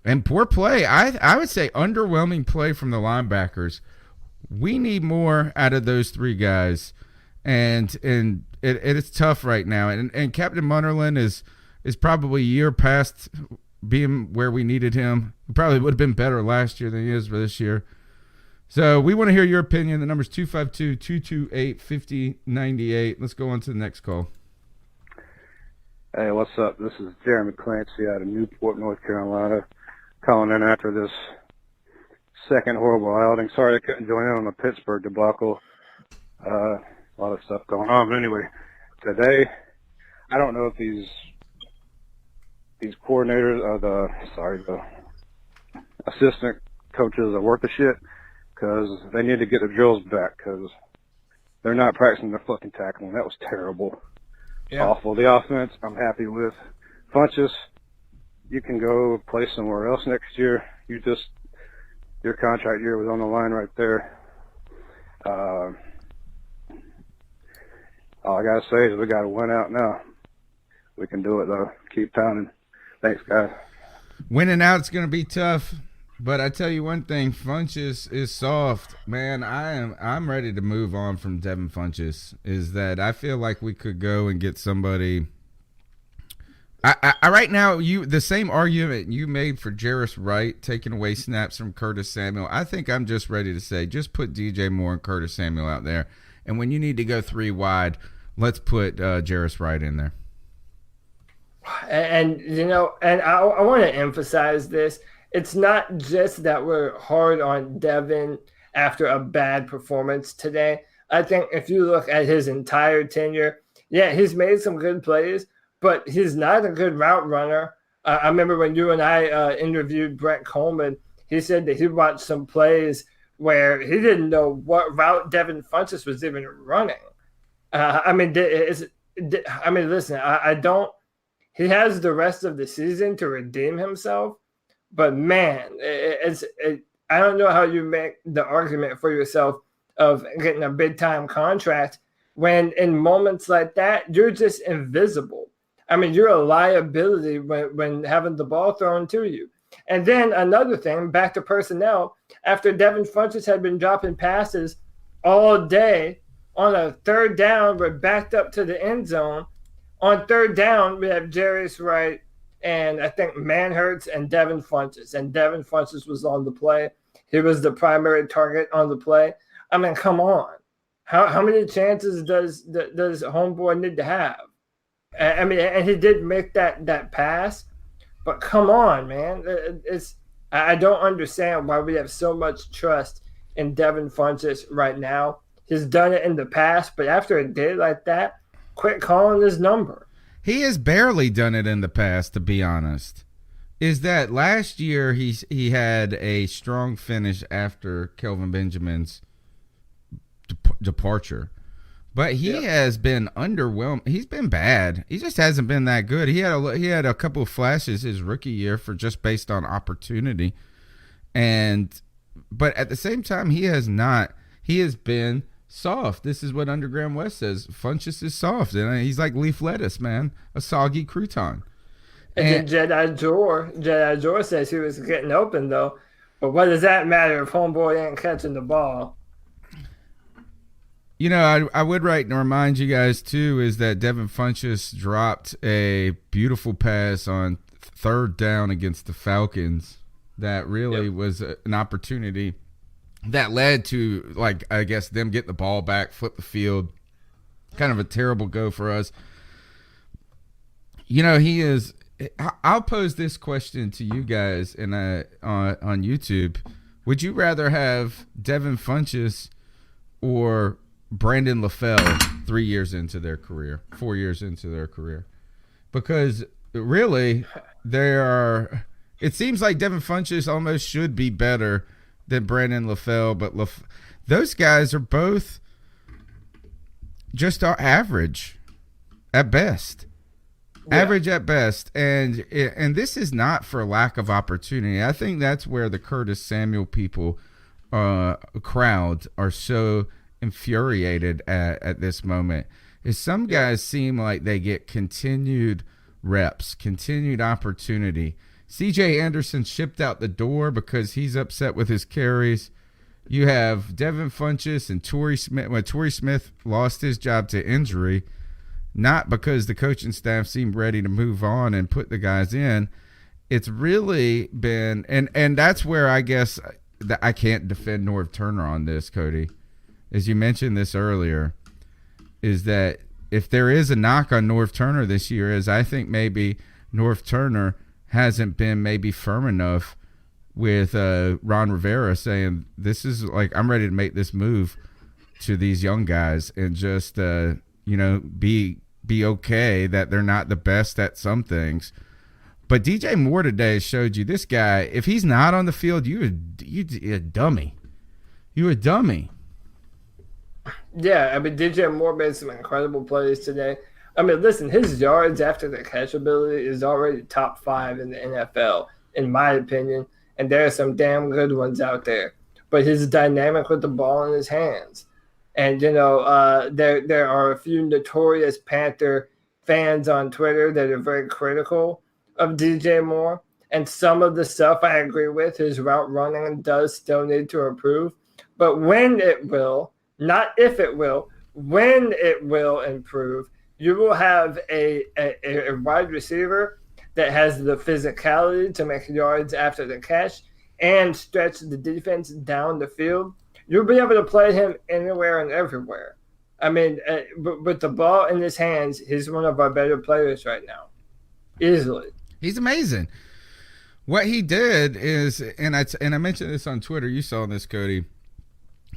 and poor play. I would say underwhelming play from the linebackers. We need more out of those three guys, and it's tough right now. And Captain Munnerlyn is probably a year past being where we needed him. He probably would have been better last year than he is for this year. So we want to hear your opinion. The number's 252-228-5098. Let's go on to the next call. Hey, what's up? This is Jeremy Clancy out of Newport, North Carolina, calling in after this second horrible outing. Sorry I couldn't join in on the Pittsburgh debacle. A lot of stuff going on. But anyway, today, I don't know if these coordinators the assistant coaches are worth the shit, because they need to get the drills back, because they're not practicing their fucking tackling. That was terrible. Yeah. Awful. The offense, I'm happy with. Funchess, you can go play somewhere else next year. Your contract year was on the line right there. All I gotta say is we gotta win out now. We can do it though. Keep pounding. Thanks, guys. Winning out is going to be tough. But I tell you one thing, Funchess is soft, man. I'm ready to move on from Devin Funchess. Is that I feel like we could go and get somebody. I right now the same argument you made for Jarris Wright taking away snaps from Curtis Samuel. I think I'm just ready to say just put DJ Moore and Curtis Samuel out there, and when you need to go 3 wide, let's put Jarris Wright in there. And I want to emphasize this. It's not just that we're hard on Devin after a bad performance today. I think if you look at his entire tenure, yeah, he's made some good plays, but he's not a good route runner. I remember when you and I interviewed Brett Coleman, he said that he watched some plays where he didn't know what route Devin Funchess was even running. Listen, I don't. He has the rest of the season to redeem himself. But man, I don't know how you make the argument for yourself of getting a big time contract when in moments like that, you're just invisible. I mean, you're a liability when having the ball thrown to you. And then another thing, back to personnel, after Devin Funchess had been dropping passes all day on a third down, we're backed up to the end zone. On third down, we have Jarris Wright, and I think Manhurts and Devin Funchess. And Devin Funchess was on the play. He was the primary target on the play. I mean, come on. How many chances does homeboy need to have? I mean, and he did make that pass, but come on, man. I don't understand why we have so much trust in Devin Funchess right now. He's done it in the past, but after a day like that, quit calling his number. He has barely done it in the past, to be honest. Is that last year he had a strong finish after Kelvin Benjamin's departure. But he has been underwhelmed. He's been bad. He just hasn't been that good. He had a couple of flashes his rookie year for just based on opportunity. But at the same time, he has not. He has been soft. This is what Underground West says. Funchess is soft, and he's like leaf lettuce, man, a soggy crouton. And then Jedi Jor says he was getting open though. But what does that matter if homeboy ain't catching the ball? You know, I would write and remind you guys too is that Devin Funchess dropped a beautiful pass on third down against the Falcons. That really was an opportunity that led to, like, I guess, them getting the ball back, flip the field. Kind of a terrible go for us. You know, he is – I'll pose this question to you guys on YouTube. Would you rather have Devin Funchess or Brandon LaFell 3 years into their career, 4 years into their career? Because really, it seems like Devin Funchess almost should be better than Brandon LaFell, but those guys are both just average at best. Yeah. Average at best. And this is not for lack of opportunity. I think that's where the Curtis Samuel people crowd are so infuriated at this moment. Is some guys seem like they get continued reps, continued opportunity. C.J. Anderson shipped out the door because he's upset with his carries. You have Devin Funchess and Torrey Smith. Well, Torrey Smith lost his job to injury, not because the coaching staff seemed ready to move on and put the guys in. It's really been, and that's where I guess that I can't defend Norv Turner on this, Cody. As you mentioned this earlier, is that if there is a knock on Norv Turner this year, is I think maybe Norv Turner hasn't been maybe firm enough with Ron Rivera saying, this is like, I'm ready to make this move to these young guys and just, be okay that they're not the best at some things. But DJ Moore today showed you this guy, if he's not on the field, you're a dummy. You're a dummy. Yeah, I mean, DJ Moore made some incredible plays today. I mean, listen, his yards after the catch ability is already top 5 in the NFL, in my opinion, and there are some damn good ones out there. But he's dynamic with the ball in his hands. And, there are a few notorious Panther fans on Twitter that are very critical of DJ Moore. And some of the stuff I agree with, his route running does still need to improve. But when it will, not if it will, when it will improve, you will have a wide receiver that has the physicality to make yards after the catch and stretch the defense down the field. You'll be able to play him anywhere and everywhere. I mean, with the ball in his hands, he's one of our better players right now. Easily. He's amazing. What he did is, and I mentioned this on Twitter, you saw this, Cody.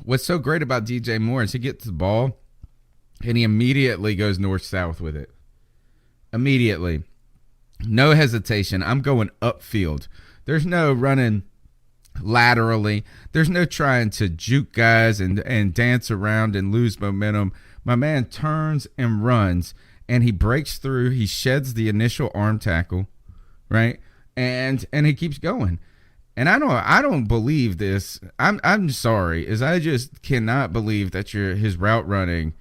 What's so great about DJ Moore is he gets the ball and he immediately goes north-south with it. Immediately. No hesitation. I'm going upfield. There's no running laterally. There's no trying to juke guys and dance around and lose momentum. My man turns and runs, and he breaks through. He sheds the initial arm tackle, right? And he keeps going. And I don't believe this. I'm sorry, I just cannot believe that his route running,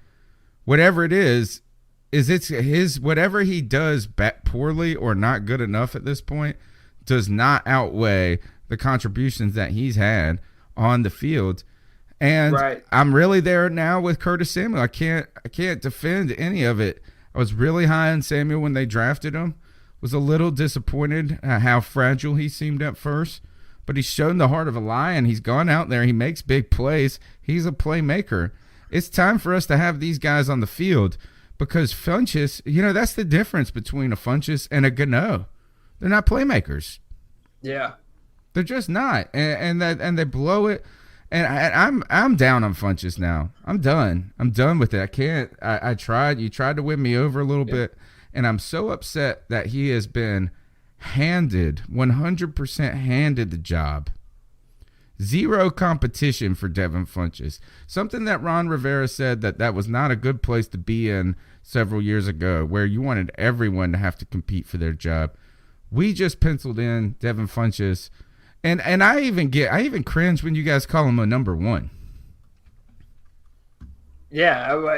whatever it is it's his, whatever he does poorly or not good enough at this point does not outweigh the contributions that he's had on the field. And right. I'm really there now with Curtis Samuel. I can't defend any of it. I was really high on Samuel when they drafted him. Was a little disappointed how fragile he seemed at first, but he's shown the heart of a lion. He's gone out there. He makes big plays. He's a playmaker. It's time for us to have these guys on the field because Funchess, that's the difference between a Funchess and a Gano. They're not playmakers. Yeah. They're just not. And they blow it. And I'm down on Funchess now. I'm done. I'm done with it. I can't. I tried. You tried to win me over a little bit. And I'm so upset that he has been 100% handed the job. Zero competition for Devin Funchess. Something that Ron Rivera said that was not a good place to be in several years ago, where you wanted everyone to have to compete for their job. We just penciled in Devin Funchess. And I even cringe when you guys call him a number one. Yeah,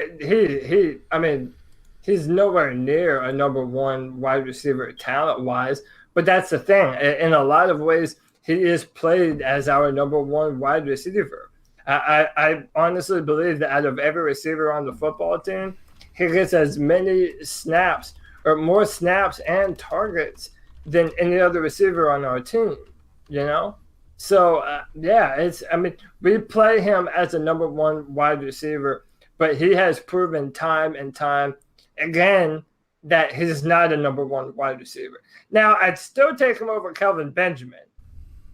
he's nowhere near a number one wide receiver talent-wise, but that's the thing. In a lot of ways, he is played as our number one wide receiver. I honestly believe that out of every receiver on the football team, he gets as many snaps or more snaps and targets than any other receiver on our team, So, we play him as a number one wide receiver, but he has proven time and time again that he's not a number one wide receiver. Now, I'd still take him over Kelvin Benjamin,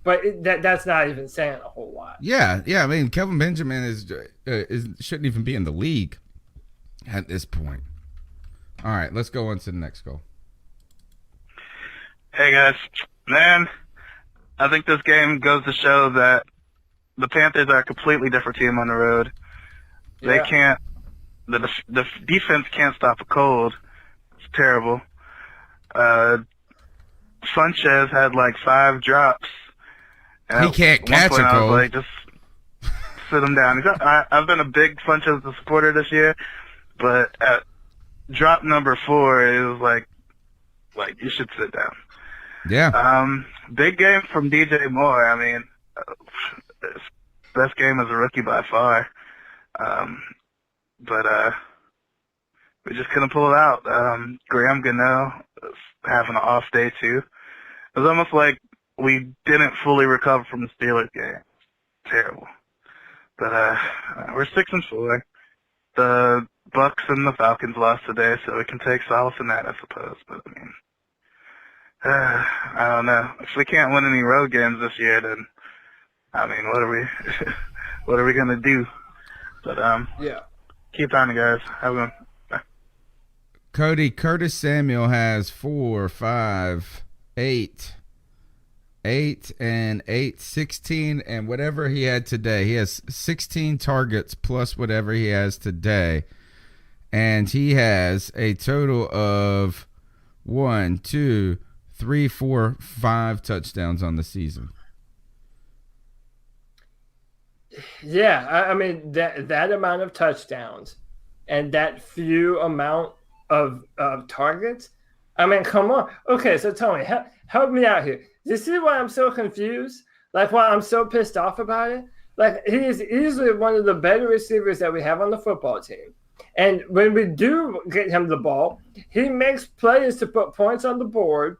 but that's not even saying a whole lot. Yeah. I mean, Kelvin Benjamin is shouldn't even be in the league at this point. All right, let's go on to the next goal. Hey guys, man, I think this game goes to show that the Panthers are a completely different team on the road. Yeah. They can't. The defense can't stop a cold. It's terrible. Funchess had like 5 drops. He can't catch a cold. I was like, just sit him down. I've been a big Funchess supporter this year, but at drop number 4, it was like you should sit down. Yeah. Big game from DJ Moore. I mean, best game as a rookie by far. But we just couldn't pull it out. Graham Gano was having an off day too. It was almost like we didn't fully recover from the Steelers game. Terrible. But we're 6-4. The Bucks and the Falcons lost today, so we can take solace in that, I suppose. But I mean, I don't know. If we can't win any road games this year, then I mean, what are we gonna do? But yeah. Keep on, guys. Have a good one. Bye. Cody, Curtis Samuel has 4, 5, 8, 16, and whatever he had today. He has 16 targets plus whatever he has today. And he has a total of 1, 2, 3, 4, 5 touchdowns on the season. Yeah, I mean that amount of touchdowns and that few amount of targets. I mean, come on. Okay, so Tony, help me out here. You see why I'm so confused? Like why I'm so pissed off about it? Like he is easily one of the better receivers that we have on the football team. And when we do get him the ball, he makes plays to put points on the board.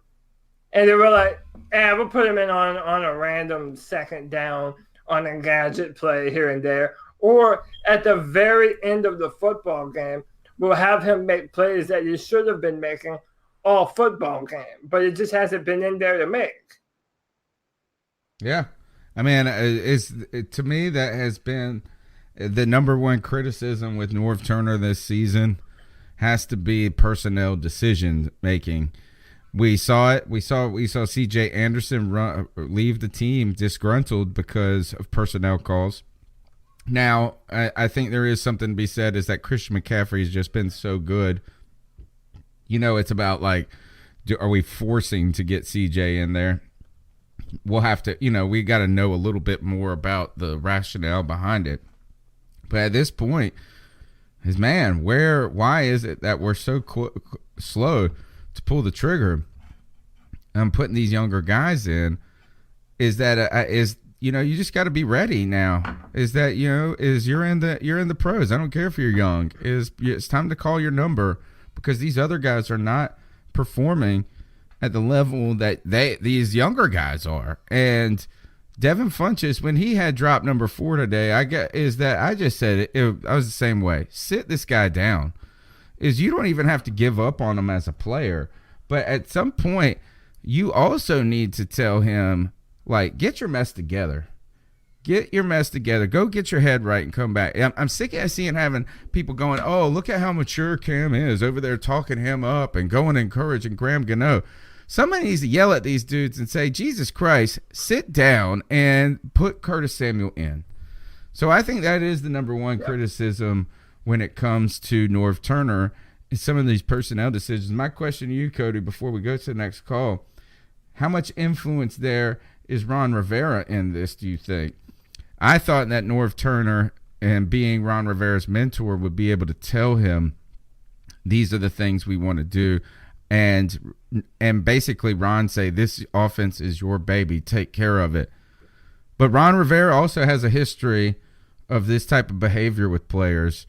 And they were like, we'll put him in on a random second down on a gadget play here and there. Or at the very end of the football game, we'll have him make plays that he should have been making all football game. But it just hasn't been in there to make. Yeah. I mean, to me, that has been the number one criticism with Norv Turner this season has to be personnel decision making. We saw it. We saw C.J. Anderson leave the team disgruntled because of personnel calls. Now, I think there is something to be said is that Christian McCaffrey has just been so good. You know, it's about like, are we forcing to get C.J. in there? We'll have to, we got to know a little bit more about the rationale behind it. But at this point, why is it that we're so slow to pull the trigger and putting these younger guys in? Is that you just got to be ready now. Is that you're in the pros. I don't care if you're young. It's time to call your number because these other guys are not performing at the level that these younger guys are. And Devin Funchess, when he had dropped number 4 today, I just said I was the same way. Sit this guy down. You don't even have to give up on him as a player, but at some point you also need to tell him, like, get your mess together. Get your mess together. Go get your head right and come back. I'm sick of having people going, oh, look at how mature Cam is over there talking him up and going encouraging Graham Gano. Somebody needs to yell at these dudes and say, Jesus Christ, sit down and put Curtis Samuel in. So I think that is the number one criticism when it comes to Norv Turner and some of these personnel decisions. My question to you, Cody, before we go to the next call, how much influence there is Ron Rivera in this, do you think? I thought that Norv Turner, and being Ron Rivera's mentor, would be able to tell him these are the things we want to do. And basically Ron say, this offense is your baby, take care of it. But Ron Rivera also has a history of this type of behavior with players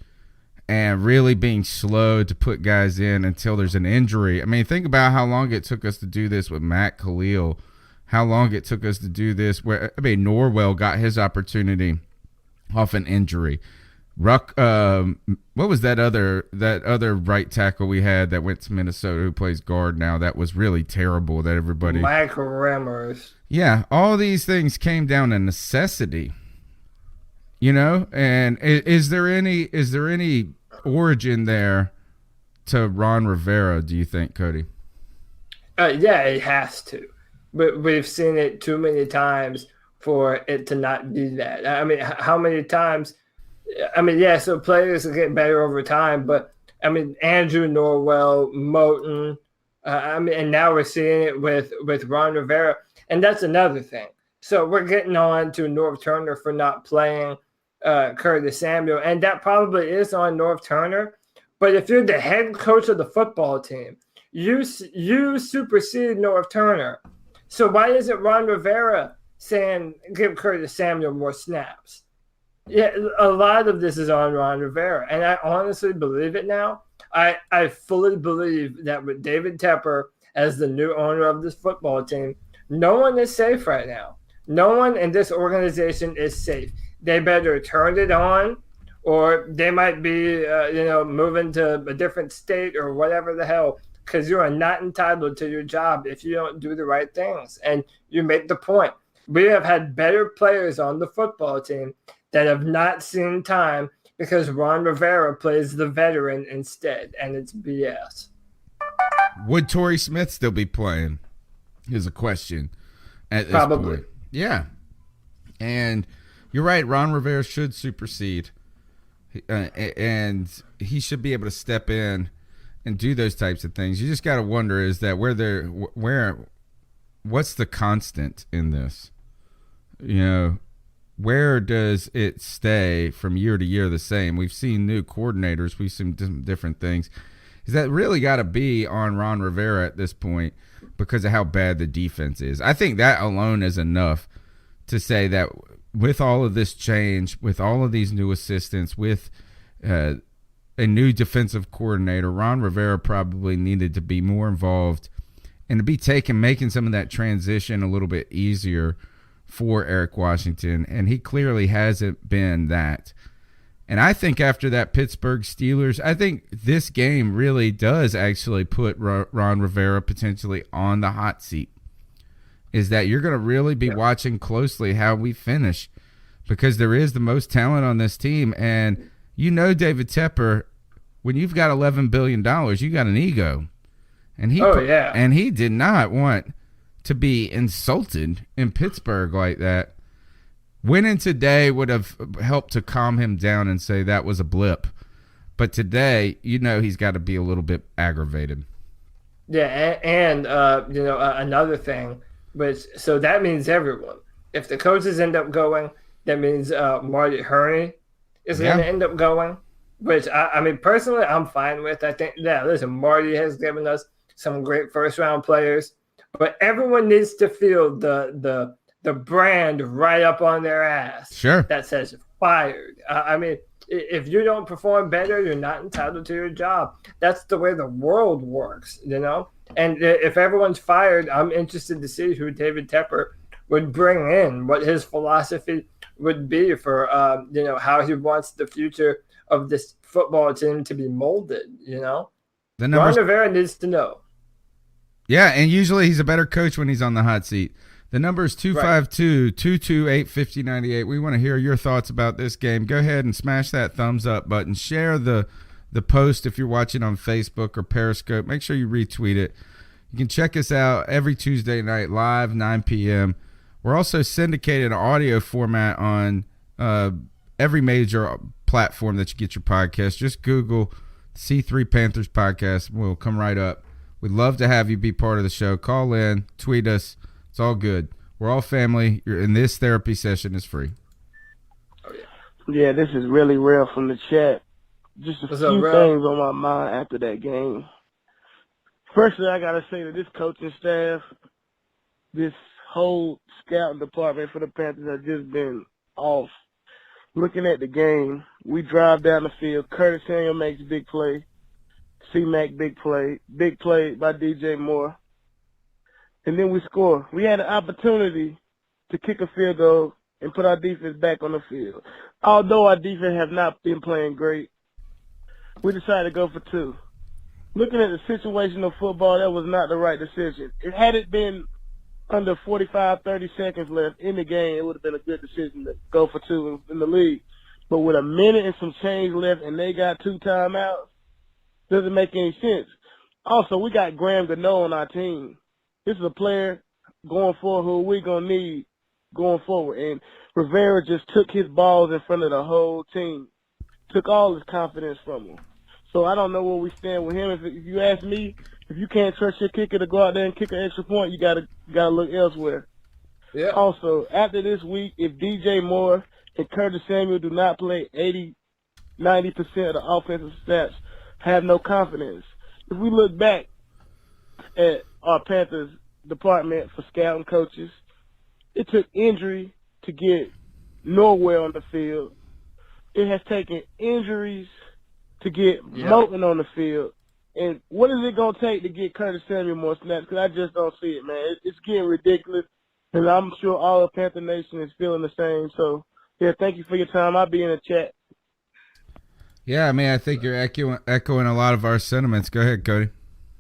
and really being slow to put guys in until there's an injury. I mean, think about how long it took us to do this with Matt Khalil, how long it took us to do this Norwell got his opportunity off an injury. What was that other right tackle we had that went to Minnesota who plays guard now? That was really terrible. That everybody. Michael Remmers. Yeah, all these things came down to necessity. And is there any origin there to Ron Rivera? Do you think, Cody? Yeah, it has to. But we've seen it too many times for it to not be that. I mean, how many times? I mean, yeah, so players are getting better over time, but I mean, Andrew Norwell, Moton, and now we're seeing it with Ron Rivera, and that's another thing. So we're getting on to Norv Turner for not playing Curtis Samuel, and that probably is on Norv Turner. But if you're the head coach of the football team, you supersede Norv Turner. So why isn't Ron Rivera saying give Curtis Samuel more snaps? Yeah, a lot of this is on Ron Rivera, and I honestly believe it now. I fully believe that with David Tepper as the new owner of this football team, no one is safe right now. No one in this organization is safe. They better turn it on, or they might be, moving to a different state or whatever the hell, because you are not entitled to your job if you don't do the right things. And you make the point. We have had better players on the football team that have not seen time because Ron Rivera plays the veteran instead, and it's BS. Would Torrey Smith still be playing? Is a question at this Probably. point. Yeah. And you're right, Ron Rivera should supersede. And he should be able to step in and do those types of things. You just got to wonder, is that what's the constant in this? Where does it stay from year to year the same? We've seen new coordinators. We've seen different things. is that really got to be on Ron Rivera at this point because of how bad the defense is. I think that alone is enough to say that with all of this change, with all of these new assistants, with a new defensive coordinator, Ron Rivera probably needed to be more involved and to be making some of that transition a little bit easier for Eric Washington, and he clearly hasn't been that. And I think after that Pittsburgh Steelers, I think this game really does actually put Ron Rivera potentially on the hot seat, is that you're going to really be watching closely how we finish because there is the most talent on this team. And you know David Tepper, when you've got $11 billion, you got an ego. And he did not want to be insulted in Pittsburgh like that. Winning today would have helped to calm him down and say that was a blip. But today, he's got to be a little bit aggravated. Yeah, and another thing, so that means everyone. If the coaches end up going, that means Marty Hurney is going to end up going, which I mean, personally, I'm fine with. I think, listen, Marty has given us some great first-round players, but everyone needs to feel the brand right up on their ass. Sure. That says fired. I mean, if you don't perform better, you're not entitled to your job. That's the way the world works, And if everyone's fired, I'm interested to see who David Tepper would bring in, what his philosophy would be for, how he wants the future of this football team to be molded, Ron Rivera needs to know. Yeah, and usually he's a better coach when he's on the hot seat. The number is 252-228-5098. We want to hear your thoughts about this game. Go ahead and smash that thumbs up button. Share the post if you're watching on Facebook or Periscope. Make sure you retweet it. You can check us out every Tuesday night live, 9 p.m. We're also syndicated in audio format on every major platform that you get your podcast. Just Google C3 Panthers Podcast. We'll come right up. We'd love to have you be part of the show. Call in, tweet us. It's all good. We're all family. This therapy session is free. Yeah, this is really real from the chat. Just a few things on my mind after that game. Firstly, I got to say that this coaching staff, this whole scouting department for the Panthers has just been off. Looking at the game, we drive down the field. Curtis Samuel makes a big play. C-Mac, big play by DJ Moore. And then we score. We had an opportunity to kick a field goal and put our defense back on the field. Although our defense have not been playing great, we decided to go for two. Looking at the situational football, that was not the right decision. Had it been under 45, 30 seconds left in the game, it would have been a good decision to go for two in the league. But with a minute and some change left and they got 2 timeouts, doesn't make any sense. Also, we got Graham Gano on our team. This is a player going forward who we're going to need going forward. And Rivera just took his balls in front of the whole team, took all his confidence from him. So I don't know where we stand with him. If you ask me, if you can't trust your kicker to go out there and kick an extra point, you gotta look elsewhere. Yeah. Also, after this week, if DJ Moore and Curtis Samuel do not play 80, 90% of the offensive snaps, have no confidence. If we look back at our Panthers department for scouting coaches, it took injury to get Norwell on the field. It has taken injuries to get Moten on the field. And what is it going to take to get Curtis Samuel more snaps? Because I just don't see it, man. It's getting ridiculous. And I'm sure all of Panther Nation is feeling the same. So, yeah, thank you for your time. I'll be in the chat. Yeah, I mean, I think you're echoing a lot of our sentiments. Go ahead, Cody.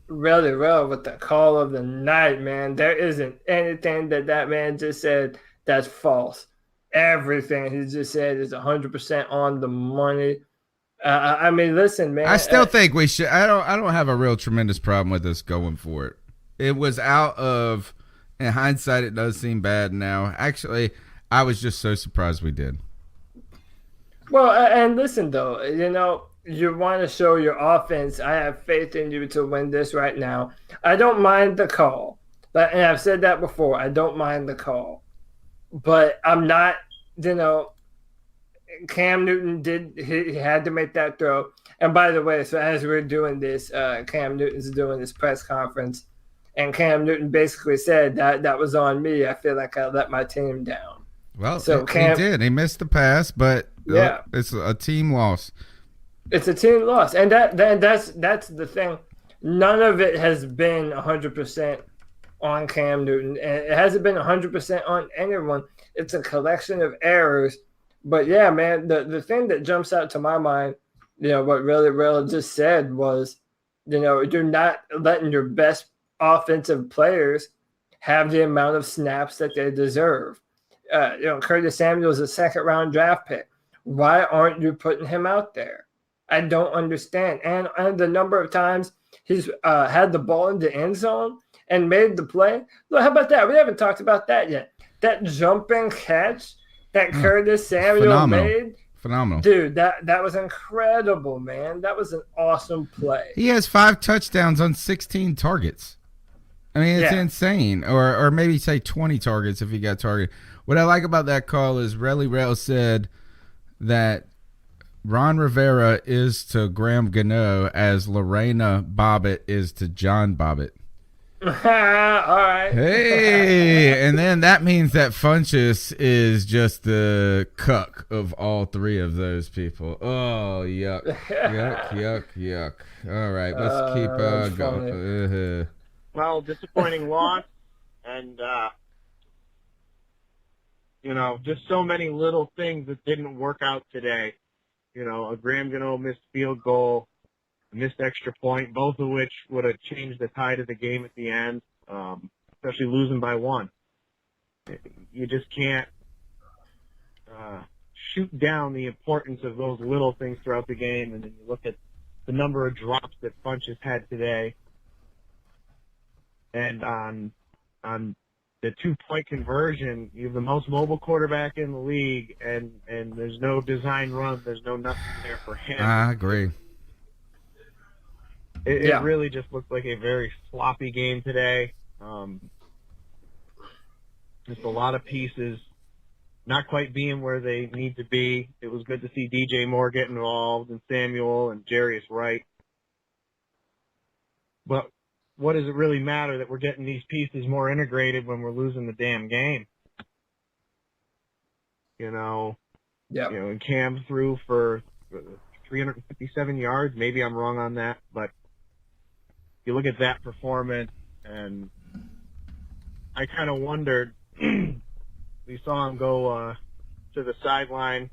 Really well with the call of the night, man. There isn't anything that man just said that's false. Everything he just said is 100% on the money. I mean, listen, man. I still think we should. I don't have a real tremendous problem with us going for it. It was out of, in hindsight, it does seem bad now. Actually, I was just so surprised we did. Well, and listen, though, you want to show your offense. I have faith in you to win this right now. I don't mind the call. And I've said that before. I don't mind the call. But I'm not, Cam Newton he had to make that throw. And by the way, so as we're doing this, Cam Newton's doing this press conference, and Cam Newton basically said that was on me. I feel like I let my team down. Well, so he did. He missed the pass, but yeah, it's a team loss. It's a team loss, and that's the thing. None of it has been 100% on Cam Newton, and it hasn't been 100% on anyone. It's a collection of errors. But yeah, man, the thing that jumps out to my mind, what really just said was, you're not letting your best offensive players have the amount of snaps that they deserve. Curtis Samuel is a second-round draft pick. Why aren't you putting him out there? I don't understand. And the number of times he's had the ball in the end zone and made the play. Look, how about that? We haven't talked about that yet. That jumping catch that Curtis Samuel made. Phenomenal. Dude, that was incredible, man. That was an awesome play. He has 5 touchdowns on 16 targets. I mean, it's insane. Or maybe say 20 targets if he got targeted. What I like about that call is Relly Rail said that Ron Rivera is to Graham Gano as Lorena Bobbitt is to John Bobbitt. All right. Hey, and then that means that Funchess is just the cuck of all 3 of those people. Oh, yuck. Yuck. All right, let's keep going. Well, disappointing loss, and, just so many little things that didn't work out today. A Graham Gano missed field goal, missed extra point, both of which would have changed the tide of the game at the end, especially losing by 1. You just can't shoot down the importance of those little things throughout the game, and then you look at the number of drops that Funchess had today, and on the 2-point conversion, you have the most mobile quarterback in the league, and there's no design run, there's no nothing there for him. I agree. It really just looked like a very sloppy game today. Just a lot of pieces not quite being where they need to be. It was good to see DJ Moore get involved, and Samuel and Jarius Wright. But what does it really matter that we're getting these pieces more integrated when we're losing the damn game? And Cam threw for 357 yards. Maybe I'm wrong on that, but you look at that performance, and I kind of wondered. We saw him go to the sideline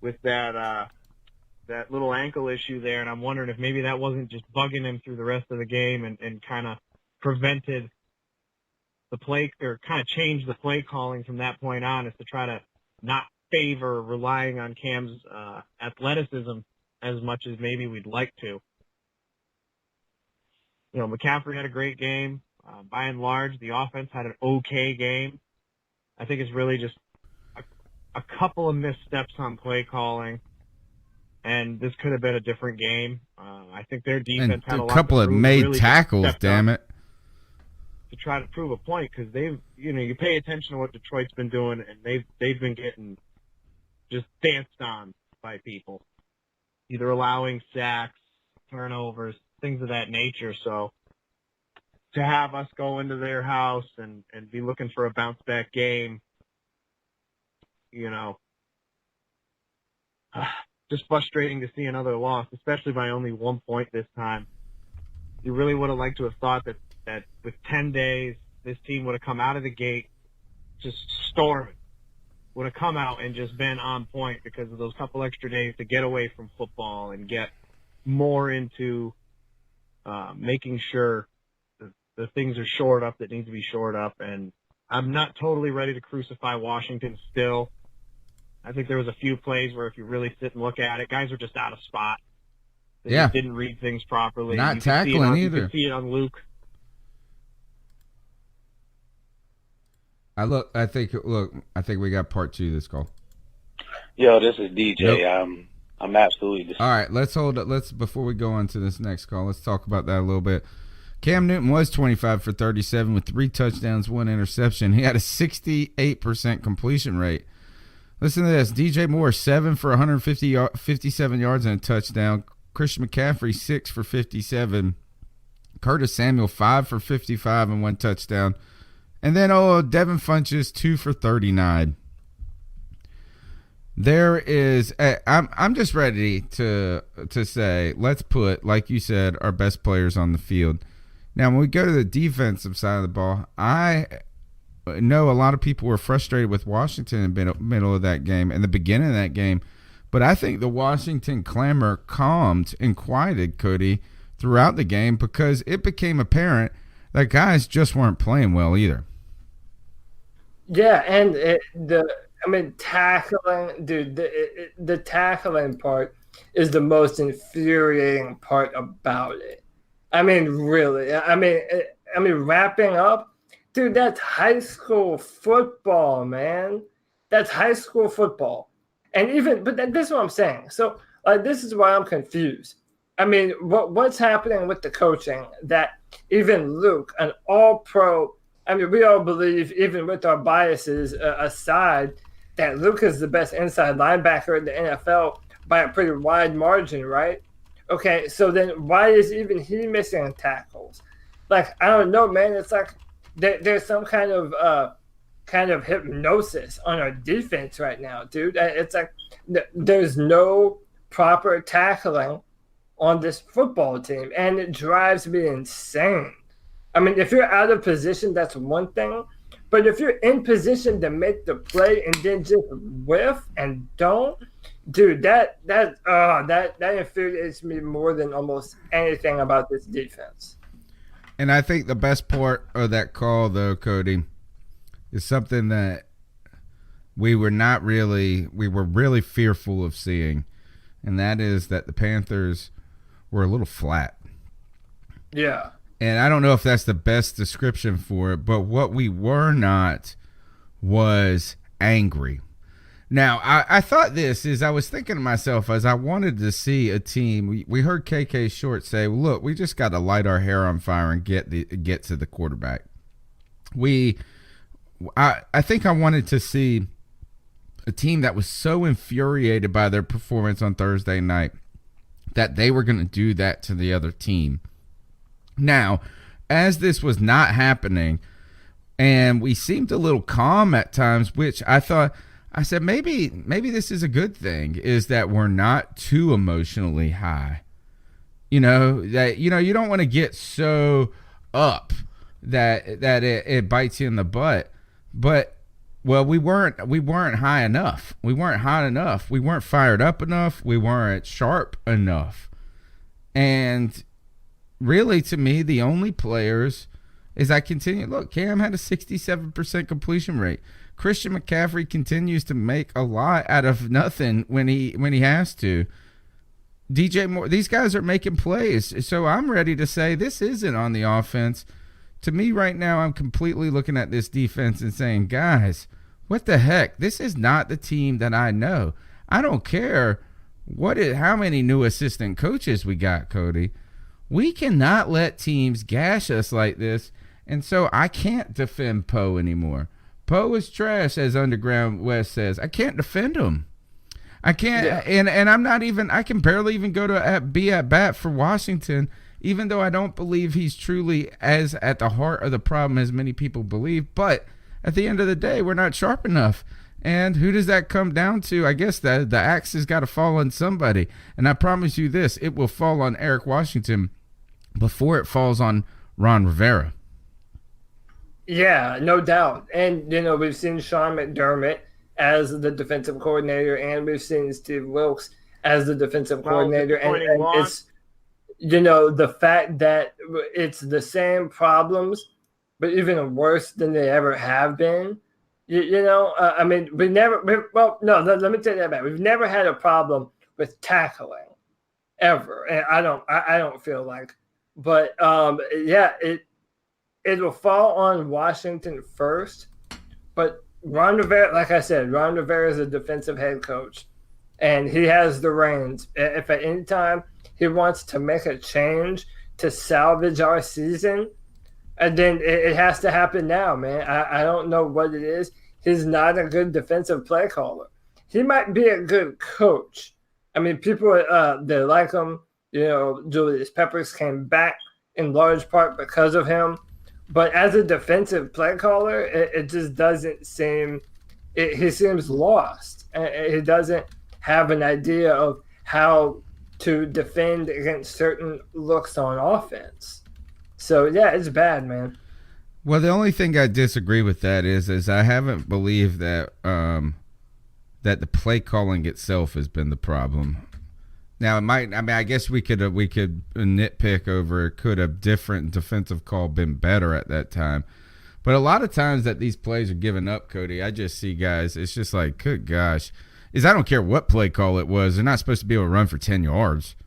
with that little ankle issue there, and I'm wondering if maybe that wasn't just bugging him through the rest of the game and kind of prevented the play, or kind of changed the play calling from that point on, is to try to not favor relying on Cam's athleticism as much as maybe we'd like to. McCaffrey had a great game. By and large, the offense had an okay game. I think it's really just a couple of missteps on play calling, and this could have been a different game. I think their defense had a couple of made really tackles, damn it, to try to prove a point, because they've, you pay attention to what Detroit's been doing, and they've been getting just danced on by people, either allowing sacks, turnovers, things of that nature. So to have us go into their house and be looking for a bounce back game, just frustrating to see another loss, especially by only 1 point this time. You really would have liked to have thought that with 10 days, this team would have come out of the gate just storming, would have come out and just been on point because of those couple extra days to get away from football and get more into making sure the things are shored up that need to be shored up. And I'm not totally ready to crucify Washington still. I think there was a few plays where if you really sit and look at it, guys were just out of spot. They just didn't read things properly. Not tackling either. You can see it on Luke. I think we got part 2 of this call. Yo, this is DJ. Yep. I'm absolutely. All right, let's hold it. Before we go on to this next call, let's talk about that a little bit. Cam Newton was 25 for 37 with 3 touchdowns, 1 interception. He had a 68% completion rate. Listen to this. DJ Moore, 7 for 57 yards and a touchdown. Christian McCaffrey, 6 for 57. Curtis Samuel, 5 for 55 and 1 touchdown. And then, Devin Funchess, 2 for 39. There is, I'm just ready to say, let's put, like you said, our best players on the field. Now, when we go to the defensive side of the ball, I know a lot of people were frustrated with Washington in the middle of that game and the beginning of that game, but I think the Washington clamor calmed and quieted, Cody, throughout the game because it became apparent that guys just weren't playing well either. Yeah, and tackling, dude, the tackling part is the most infuriating part about it. I mean, really. I mean, wrapping up, dude, that's high school football, man. That's high school football. And this is what I'm saying. So, this is why I'm confused. I mean, what's happening with the coaching that even Luke, an all-pro, I mean, we all believe, even with our biases aside, that Luke is the best inside linebacker in the NFL by a pretty wide margin, right? Okay, so then why is even he missing tackles? Like, I don't know, man. It's like there's some kind of hypnosis on our defense right now, dude. It's like there's no proper tackling on this football team, and it drives me insane. I mean, if you're out of position, that's one thing. But if you're in position to make the play and then just whiff and don't, dude, that infuriates me more than almost anything about this defense. And I think the best part of that call, though, Cody, is something that we were really fearful of seeing, and that is that the Panthers were a little flat. Yeah. And I don't know if that's the best description for it, but what we were not was angry. Now, I thought this is I was thinking to myself as I wanted to see a team. We heard KK Short say, well, look, we just got to light our hair on fire and get to the quarterback. I think I wanted to see a team that was so infuriated by their performance on Thursday night that they were going to do that to the other team. Now, as this was not happening, and we seemed a little calm at times, which I said maybe this is a good thing, is that we're not too emotionally high. You don't want to get so up that it bites you in the butt. But we weren't high enough. We weren't hot enough. We weren't fired up enough. We weren't sharp enough. And really, to me, the only players is Cam had a 67% completion rate. Christian McCaffrey continues to make a lot out of nothing when he has to. DJ Moore, these guys are making plays. So I'm ready to say this isn't on the offense. To me right now, I'm completely looking at this defense and saying, guys, what the heck? This is not the team that I know. I don't care how many new assistant coaches we got, Cody. We cannot let teams gash us like this, and so I can't defend Poe anymore. Poe is trash, as Underground West says. I can't defend him. I can't, and I'm not even. I can barely even go to be at bat for Washington, even though I don't believe he's truly as at the heart of the problem as many people believe. But at the end of the day, we're not sharp enough. And who does that come down to? I guess the axe has got to fall on somebody. And I promise you this, it will fall on Eric Washington before it falls on Ron Rivera. Yeah, no doubt. And, we've seen Sean McDermott as the defensive coordinator, and we've seen Steve Wilkes as the defensive coordinator. And it's, the fact that it's the same problems, but even worse than they ever have been. Let me take that back. We've never had a problem with tackling ever. And I don't feel like, but it will fall on Washington first. But Ron Rivera, like I said, Ron Rivera is a defensive head coach, and he has the reins. If at any time he wants to make a change to salvage our season, and then it has to happen now, man. I don't know what it is. He's not a good defensive play caller. he might be a good coach. I mean, people they like him. You know, Julius Peppers came back in large part because of him. But as a defensive play caller, it just doesn't seem. He seems lost. He doesn't have an idea of how to defend against certain looks on offense. So yeah, it's bad, man. Well, the only thing I disagree with that is I haven't believed that that the play calling itself has been the problem. Now it might. I mean, I guess we could nitpick over could a different defensive call been better at that time, but a lot of times that these plays are given up, Cody, I just see guys. It's just like, good gosh, I don't care what play call it was. They're not supposed to be able to run for 10 yards.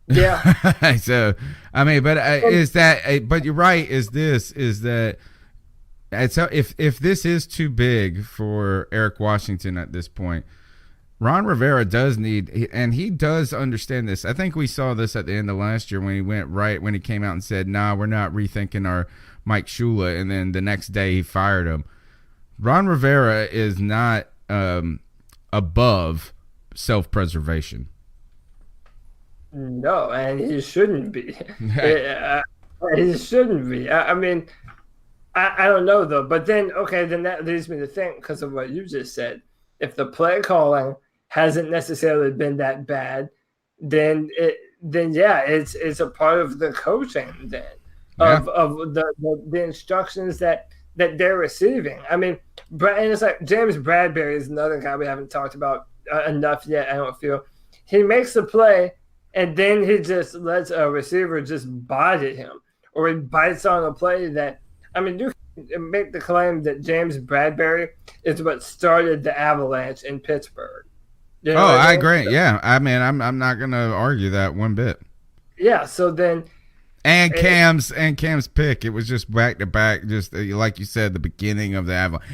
Yeah. So I mean, but is that? But you're right. Is that? If this is too big for Eric Washington at this point, Ron Rivera does need, and he does understand this. I think we saw this at the end of last year when he came out and said, "Nah, we're not rethinking our Mike Shula," and then the next day he fired him. Ron Rivera is not above self-preservation. No, and he shouldn't be. He shouldn't be. I mean, I don't know though. But then, okay, then that leads me to think, because of what you just said, if the play calling hasn't necessarily been that bad, then yeah, it's a part of the coaching then of the instructions that they're receiving. I mean, and it's like James Bradbury is another guy we haven't talked about enough yet. I don't feel he makes a play. And then he just lets a receiver just body him, or he bites on a play that, I mean, you can make the claim that James Bradbury is what started the Avalanche in Pittsburgh. You know I agree. Yeah, I mean, I'm not going to argue that one bit. Yeah. So then, and Cam's pick, it was just back to back, just like you said, the beginning of the Avalanche.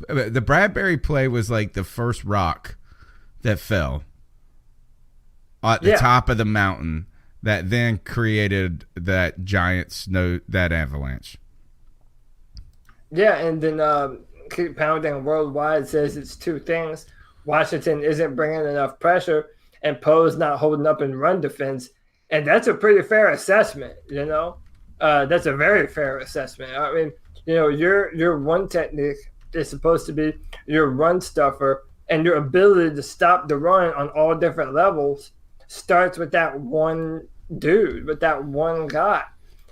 The Bradbury play was like the first rock that fell at the top of the mountain that then created that giant snow, that avalanche. Yeah, and then Keep Pounding Worldwide says it's two things. Washington isn't bringing enough pressure, and Poe's not holding up in run defense. And that's a pretty fair assessment, you know? That's a very fair assessment. I mean, you know, your one technique is supposed to be your run stuffer, and your ability to stop the run on all different levels starts with that one dude, with that one guy.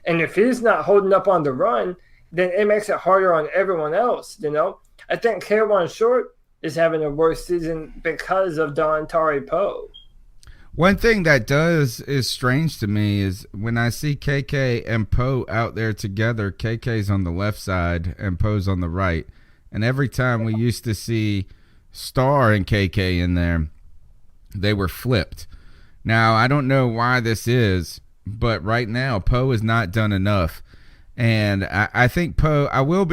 And if he's not holding up on the run, then it makes it harder on everyone else, you know? I think K1 Short is having a worse season because of Tari Poe. One thing that is strange to me is when I see KK and Poe out there together, KK's on the left side and Poe's on the right. And every time we used to see Star and KK in there, they were flipped. Now, I don't know why this is, but right now, Poe has not done enough. And I think Poe, I will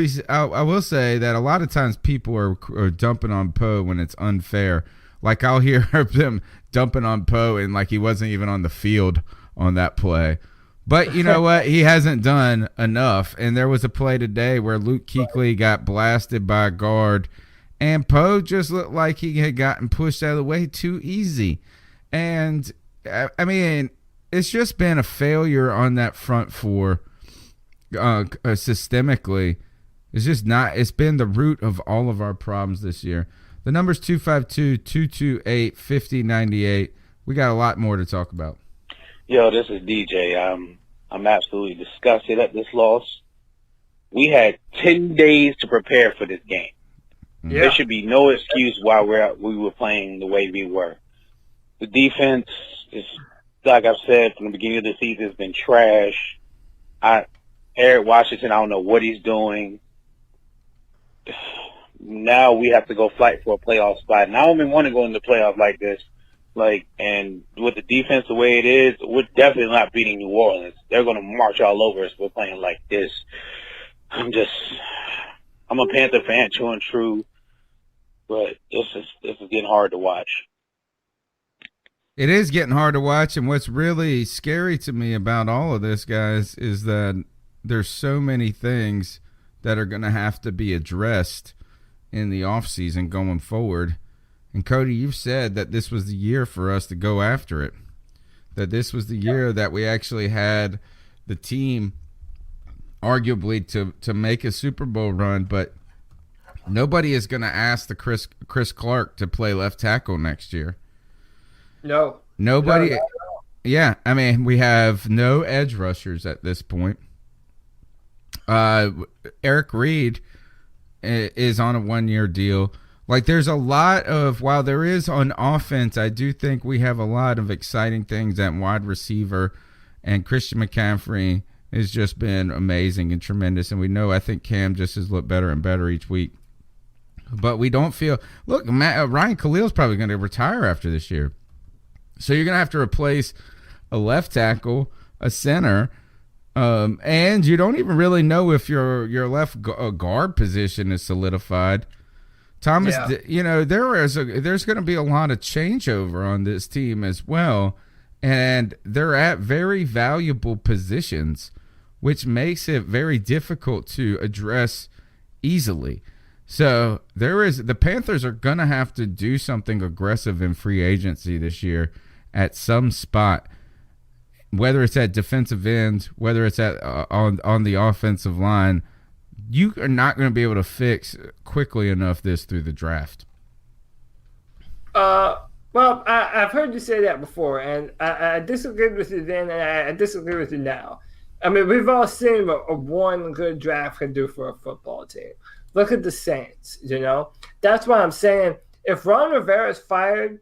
say that a lot of times people are dumping on Poe when it's unfair. Like I'll hear them dumping on Poe and like he wasn't even on the field on that play. But you know what? He hasn't done enough. And there was a play today where Luke Kuechly got blasted by a guard, and Poe just looked like he had gotten pushed out of the way too easy. And I mean, it's just been a failure on that front four systemically. It's just not. It's been the root of all of our problems this year. The number's 252-228-5098. We got a lot more to talk about. Yo, this is DJ. I'm absolutely disgusted at this loss. We had 10 days to prepare for this game. Yeah. There should be no excuse why we were playing the way we were. The defense is, like I've said from the beginning of the season, has been trash. Eric Washington, I don't know what he's doing. Now we have to go fight for a playoff spot. And I don't even want to go into the playoffs like this. And with the defense the way it is, we're definitely not beating New Orleans. They're going to march all over us. We're playing like this. I'm a Panther fan, true and true, but this is getting hard to watch. It is getting hard to watch, and what's really scary to me about all of this, guys, is that there's so many things that are going to have to be addressed in the offseason going forward. And Cody, you've said that this was the year for us to go after it. That this was the year that we actually had the team arguably to make a Super Bowl run, but nobody is going to ask the Chris Clark to play left tackle next year. No. Nobody. No, yeah, I mean, we have no edge rushers at this point. Eric Reed is on a 1-year deal. Like, there's a lot of, while there is on offense, I do think we have a lot of exciting things at wide receiver, and Christian McCaffrey has just been amazing and tremendous, and we know, I think Cam just has looked better and better each week. But we don't feel, look, Ryan Khalil's probably going to retire after this year. So you're going to have to replace a left tackle, a center, and you don't even really know if your left guard position is solidified. Thomas, there's going to be a lot of changeover on this team as well, and they're at very valuable positions, which makes it very difficult to address easily. So the Panthers are going to have to do something aggressive in free agency this year at some spot, whether it's at defensive end, whether it's at on the offensive line. You are not going to be able to fix quickly enough this through the draft. Well, I've heard you say that before, and I disagreed with you then, and I disagree with you now. I mean, we've all seen what one good draft can do for a football team. Look at the Saints, That's why I'm saying if Ron Rivera is fired,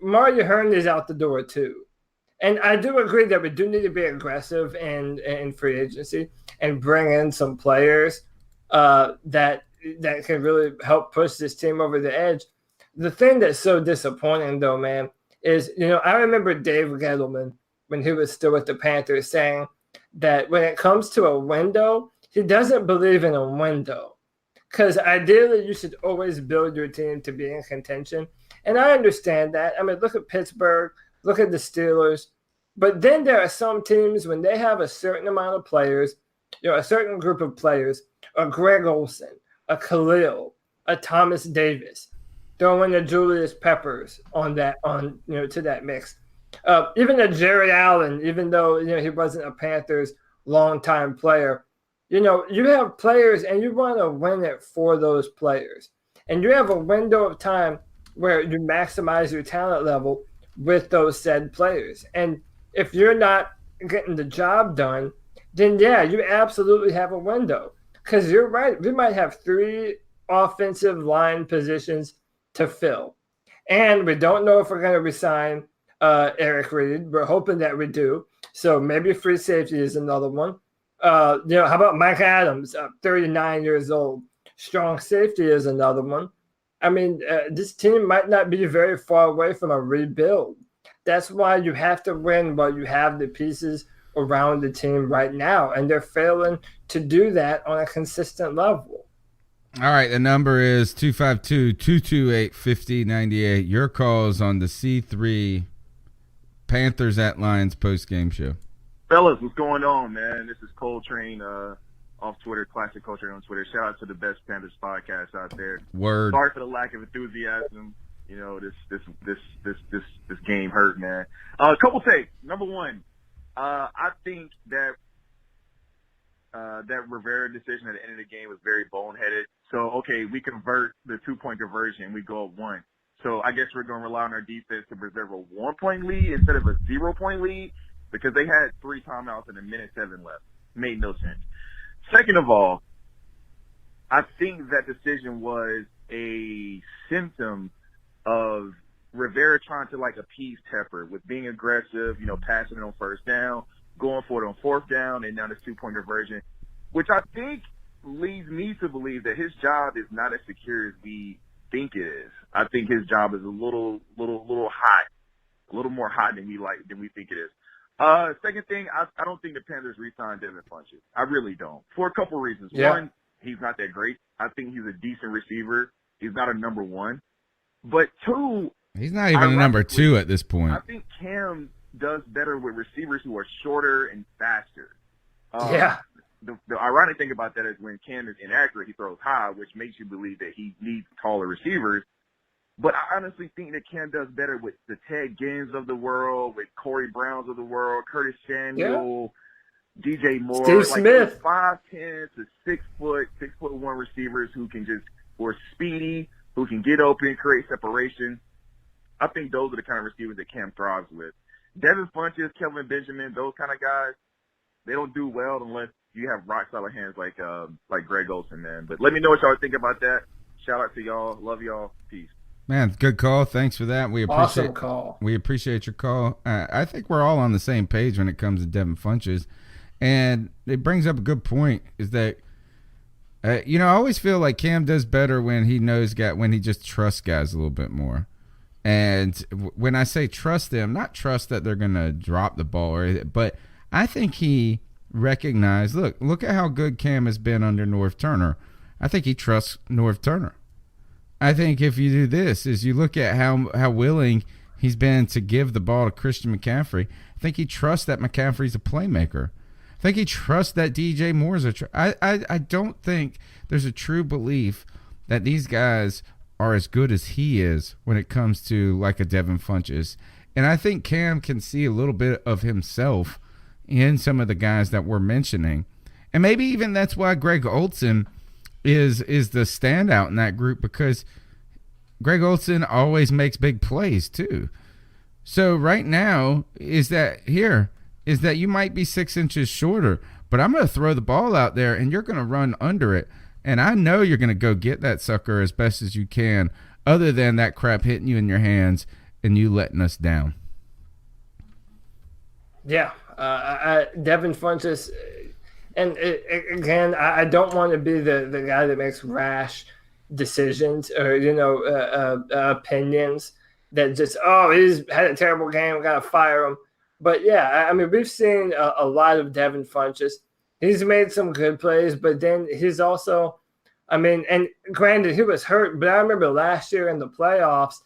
Mario Hearn is out the door too. And I do agree that we do need to be aggressive in free agency and bring in some players that can really help push this team over the edge. The thing that's so disappointing, though, man, is, I remember Dave Gettleman, when he was still with the Panthers, saying that when it comes to a window, he doesn't believe in a window. Because ideally, you should always build your team to be in contention. And I understand that. I mean, look at Pittsburgh, look at the Steelers. But then there are some teams, when they have a certain amount of players, a certain group of players, a Greg Olsen, a Khalil, a Thomas Davis, throw in a Julius Peppers to that mix. Even a Jerry Allen, even though he wasn't a Panthers longtime player, you have players and you want to win it for those players, and you have a window of time where you maximize your talent level with those said players. And if you're not getting the job done, then yeah, you absolutely have a window. Because you're right, we might have 3 offensive line positions to fill. And we don't know if we're going to resign Eric Reed. We're hoping that we do. So maybe free safety is another one. How about Mike Adams, 39 years old? Strong safety is another one. I mean, this team might not be very far away from a rebuild. That's why you have to win while you have the pieces around the team right now, and they're failing to do that on a consistent level. All right, the number is 252-228-5098. Your calls on the C3 Panthers at Lions post-game show. Fellas, what's going on, man? This is Coltrane off Twitter, Classic Coltrane on Twitter. Shout out to the best Panthers podcast out there. Word. Sorry for the lack of enthusiasm. This game hurt, man. A couple takes. Number one, I think that Rivera decision at the end of the game was very boneheaded. So, okay, we convert the 2-point conversion, we go up 1. So I guess we're going to rely on our defense to preserve a 1-point lead instead of a 0-point lead, because they had 3 timeouts and 1:07 left. Made no sense. Second of all, I think that decision was a symptom of Rivera trying to appease Tepper with being aggressive, passing it on first down, going for it on fourth down, and now this 2-point conversion, which I think leads me to believe that his job is not as secure as we think it is. I think his job is a little hot, a little more hot than we think it is. Second thing, I don't think the Panthers re-signed Devin Funchess. I really don't. For a couple reasons. Yeah. One, he's not that great. I think he's a decent receiver. He's not a number 1. But 2, he's not even a number 2 at this point. I think Cam does better with receivers who are shorter and faster. Yeah. The ironic thing about that is when Cam is inaccurate, he throws high, which makes you believe that he needs taller receivers. But I honestly think that Cam does better with the Ted Ginn's of the world, with Corey Browns of the world, Curtis Samuel, DJ Moore, Steve like Smith, 5'10" to 6'1" receivers who are speedy, who can get open, create separation. I think those are the kind of receivers that Cam thrives with. Devin Funches, Kelvin Benjamin, those kind of guys, they don't do well unless you have rock solid hands like Greg Olsen, man. But let me know what y'all think about that. Shout out to y'all. Love y'all. Peace. Man, good call. Thanks for that. We appreciate awesome call. We appreciate your call. I think we're all on the same page when it comes to Devin Funches. And it brings up a good point is that, I always feel like Cam does better when he when he just trusts guys a little bit more. And when I say trust them, not trust that they're going to drop the ball, but I think he recognized, look at how good Cam has been under Norv Turner. I think he trusts Norv Turner. I think if you do this, is you look at how willing he's been to give the ball to Christian McCaffrey. I think he trusts that McCaffrey's a playmaker. I think he trusts that DJ Moore's I don't think there's a true belief that these guys are as good as he is when it comes to like a Devin Funches. And I think Cam can see a little bit of himself in some of the guys that we're mentioning. And maybe even that's why Greg Olsen is the standout in that group, because Greg Olsen always makes big plays too. So right now is that you might be 6 inches shorter, but I'm going to throw the ball out there and you're going to run under it. And I know you're going to go get that sucker as best as you can, other than that crap hitting you in your hands and you letting us down. Yeah. Devin Funches, and again, I don't want to be the guy that makes rash decisions or, opinions that just, he's had a terrible game, we got to fire him. But, yeah, I mean, we've seen a lot of Devin Funches. He's made some good plays, but then he's also, and granted, he was hurt, but I remember last year in the playoffs,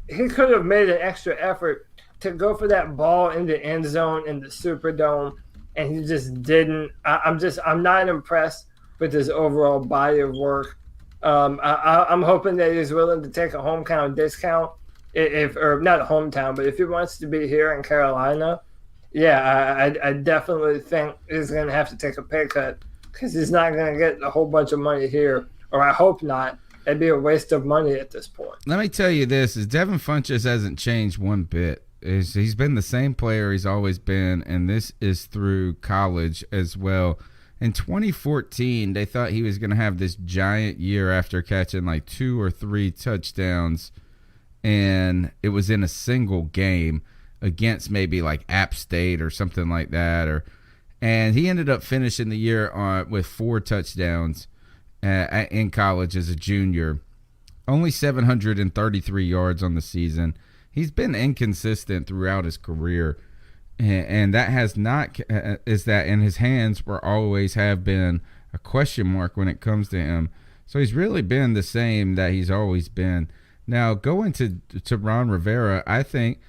he could have made an extra effort to go for that ball in the end zone in the Superdome, and he just didn't. I'm not impressed with his overall body of work. I'm hoping that he's willing to take a hometown discount, or not a hometown, but if he wants to be here in Carolina. Yeah, I definitely think he's going to have to take a pay cut because he's not going to get a whole bunch of money here, or I hope not. It'd be a waste of money at this point. Let me tell you this, is Devin Funches hasn't changed one bit. He's been the same player he's always been, and this is through college as well. In 2014, they thought he was going to have this giant year after catching like 2 or 3 touchdowns, and it was in a single game against maybe like App State or something like that, and he ended up finishing the year with 4 touchdowns in college as a junior, only 733 yards on the season. He's been inconsistent throughout his career, and that has not is that, and his hands always have been a question mark when it comes to him. So he's really been the same that he's always been. Now going to Ron Rivera, I think,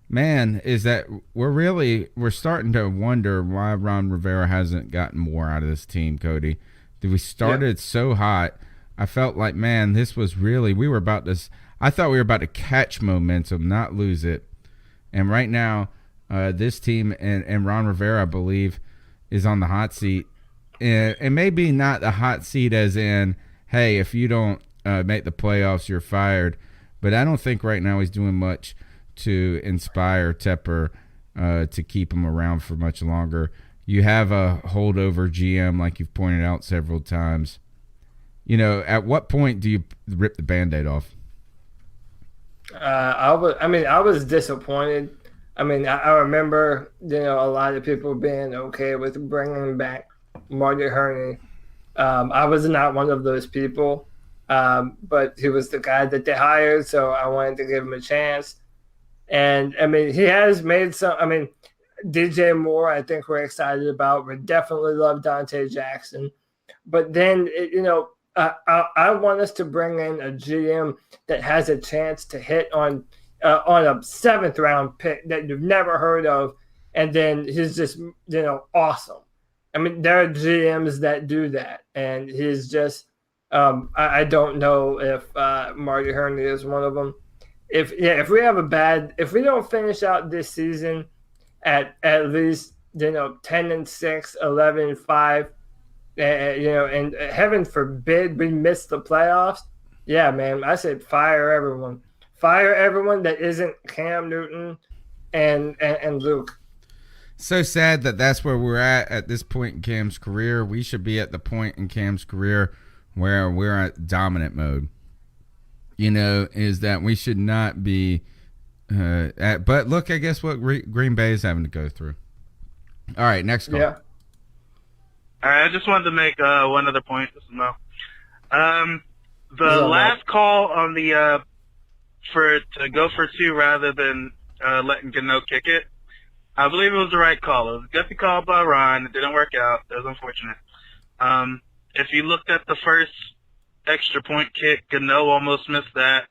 man, is that we're starting to wonder why Ron Rivera hasn't gotten more out of this team, Cody. We started so hot. I felt like, man, this was really, I thought we were about to catch momentum, not lose it. And right now, this team and Ron Rivera, I believe, is on the hot seat. And maybe not the hot seat as in, hey, if you don't make the playoffs, you're fired. But I don't think right now he's doing much to inspire Tepper to keep him around for much longer. You have a holdover GM, like you've pointed out several times. At what point do you rip the Band-Aid off? I was disappointed. I remember, a lot of people being okay with bringing back Marty Herney. I was not one of those people, but he was the guy that they hired, so I wanted to give him a chance. And, he has made some – DJ Moore, I think we're excited about. We definitely love Dante Jackson. But then, I want us to bring in a GM that has a chance to hit on a 7th-round pick that you've never heard of, and then he's just, awesome. There are GMs that do that, and he's just I don't know if Marty Herney is one of them. If we don't finish out this season at least 10-6, 11-5, and heaven forbid we miss the playoffs. Yeah, man, I said fire everyone that isn't Cam Newton and Luke. So sad that that's where we're at this point in Cam's career. We should be at the point in Cam's career where we're at dominant mode. Is that we should not be but look, I guess what Green Bay is having to go through. All right, next call. Yeah. All right, I just wanted to make one other point. This is Mo. The last call on the to go for 2 rather than letting Gano kick it, I believe it was the right call. It was a gutsy call by Ron. It didn't work out. It was unfortunate. If you looked at the first extra point kick, Gano almost missed that.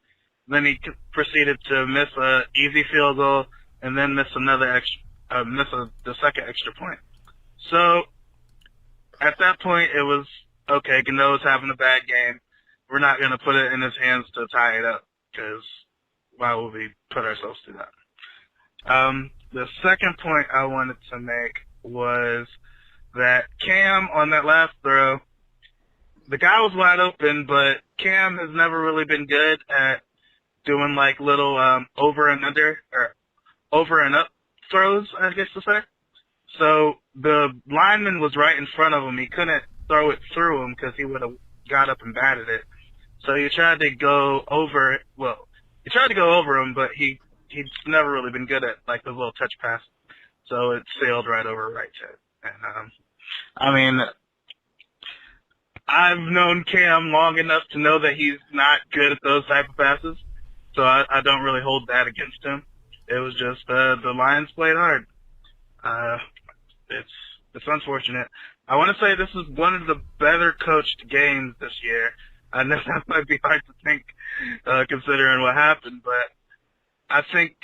Then he proceeded to miss a easy field goal and then miss another the second extra point. So at that point, it was okay. Gano's having a bad game. We're not going to put it in his hands to tie it up because why would we put ourselves through that? The second point I wanted to make was that Cam on that last throw, the guy was wide open, but Cam has never really been good at doing like little over and under or over and up throws, I guess to say. So the lineman was right in front of him. He couldn't throw it through him because he would have got up and batted it. So he tried to go over it. Well, he tried to go over him, but he's never really been good at like the little touch pass. So it sailed right over Wright's head. And I mean, I've known Cam long enough to know that he's not good at those type of passes. So I don't really hold that against him. It was just the Lions played hard. It's unfortunate. I want to say this is one of the better coached games this year. I know that might be hard to think considering what happened, but I think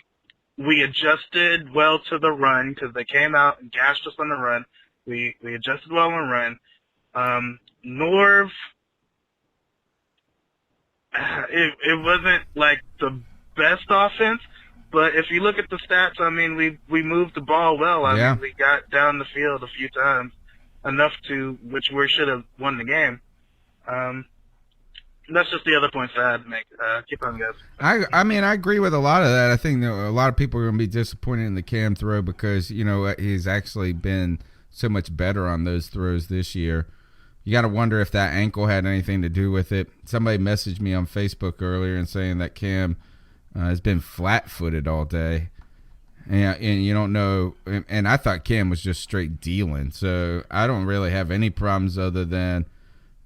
we adjusted well to the run because they came out and gashed us on the run. We adjusted well on the run. Norv, it wasn't like the best offense, but if you look at the stats, I mean, we moved the ball well. I mean, we got down the field a few times, enough to which we should have won the game. That's just the other points I had to make. Keep on, guys. I mean, I agree with a lot of that. I think that a lot of people are going to be disappointed in the Cam throw because, he's actually been so much better on those throws this year. You got to wonder if that ankle had anything to do with it. Somebody messaged me on Facebook earlier and saying that Cam has been flat-footed all day. And you don't know. And I thought Cam was just straight dealing. So I don't really have any problems other than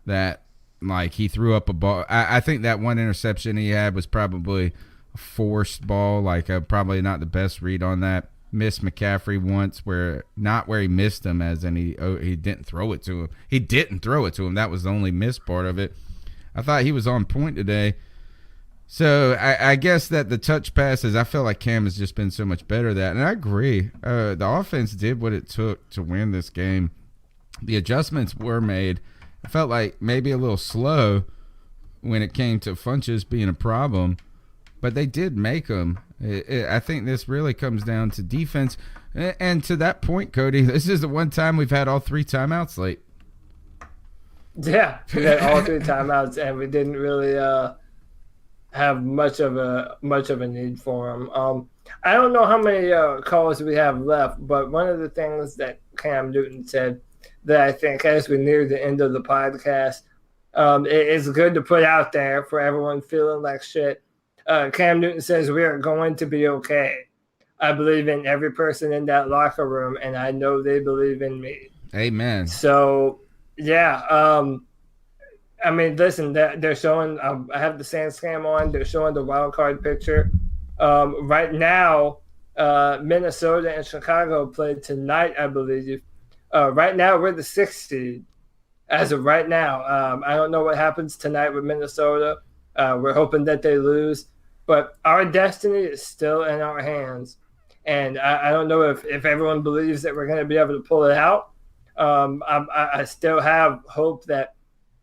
that. Like, he threw up a ball. I think that one interception he had was probably a forced ball, probably not the best read on that. Missed McCaffrey once where he missed him as in he didn't throw it to him. He didn't throw it to him. That was the only missed part of it. I thought he was on point today. So I guess that the touch passes, I feel like Cam has just been so much better at that. And I agree. The offense did what it took to win this game. The adjustments were made. I felt like maybe a little slow when it came to Funches being a problem, but they did make them. I think this really comes down to defense. And to that point, Cody, this is the one time we've had all 3 timeouts late. Yeah, we had all 3 timeouts, and we didn't really have much of a need for them. I don't know how many calls we have left, but one of the things that Cam Newton said that I think as we near the end of the podcast, it's good to put out there for everyone feeling like shit. Cam Newton says we are going to be okay. I believe in every person in that locker room, and I know they believe in me. Amen. So, yeah. I mean, listen, they're showing I have the SandScam on. They're showing the wild card picture. Right now, Minnesota and Chicago play tonight, I believe. Right now, we're the 6th seed as of right now. I don't know what happens tonight with Minnesota. We're hoping that they lose. But our destiny is still in our hands. And I don't know if everyone believes that we're going to be able to pull it out. I still have hope that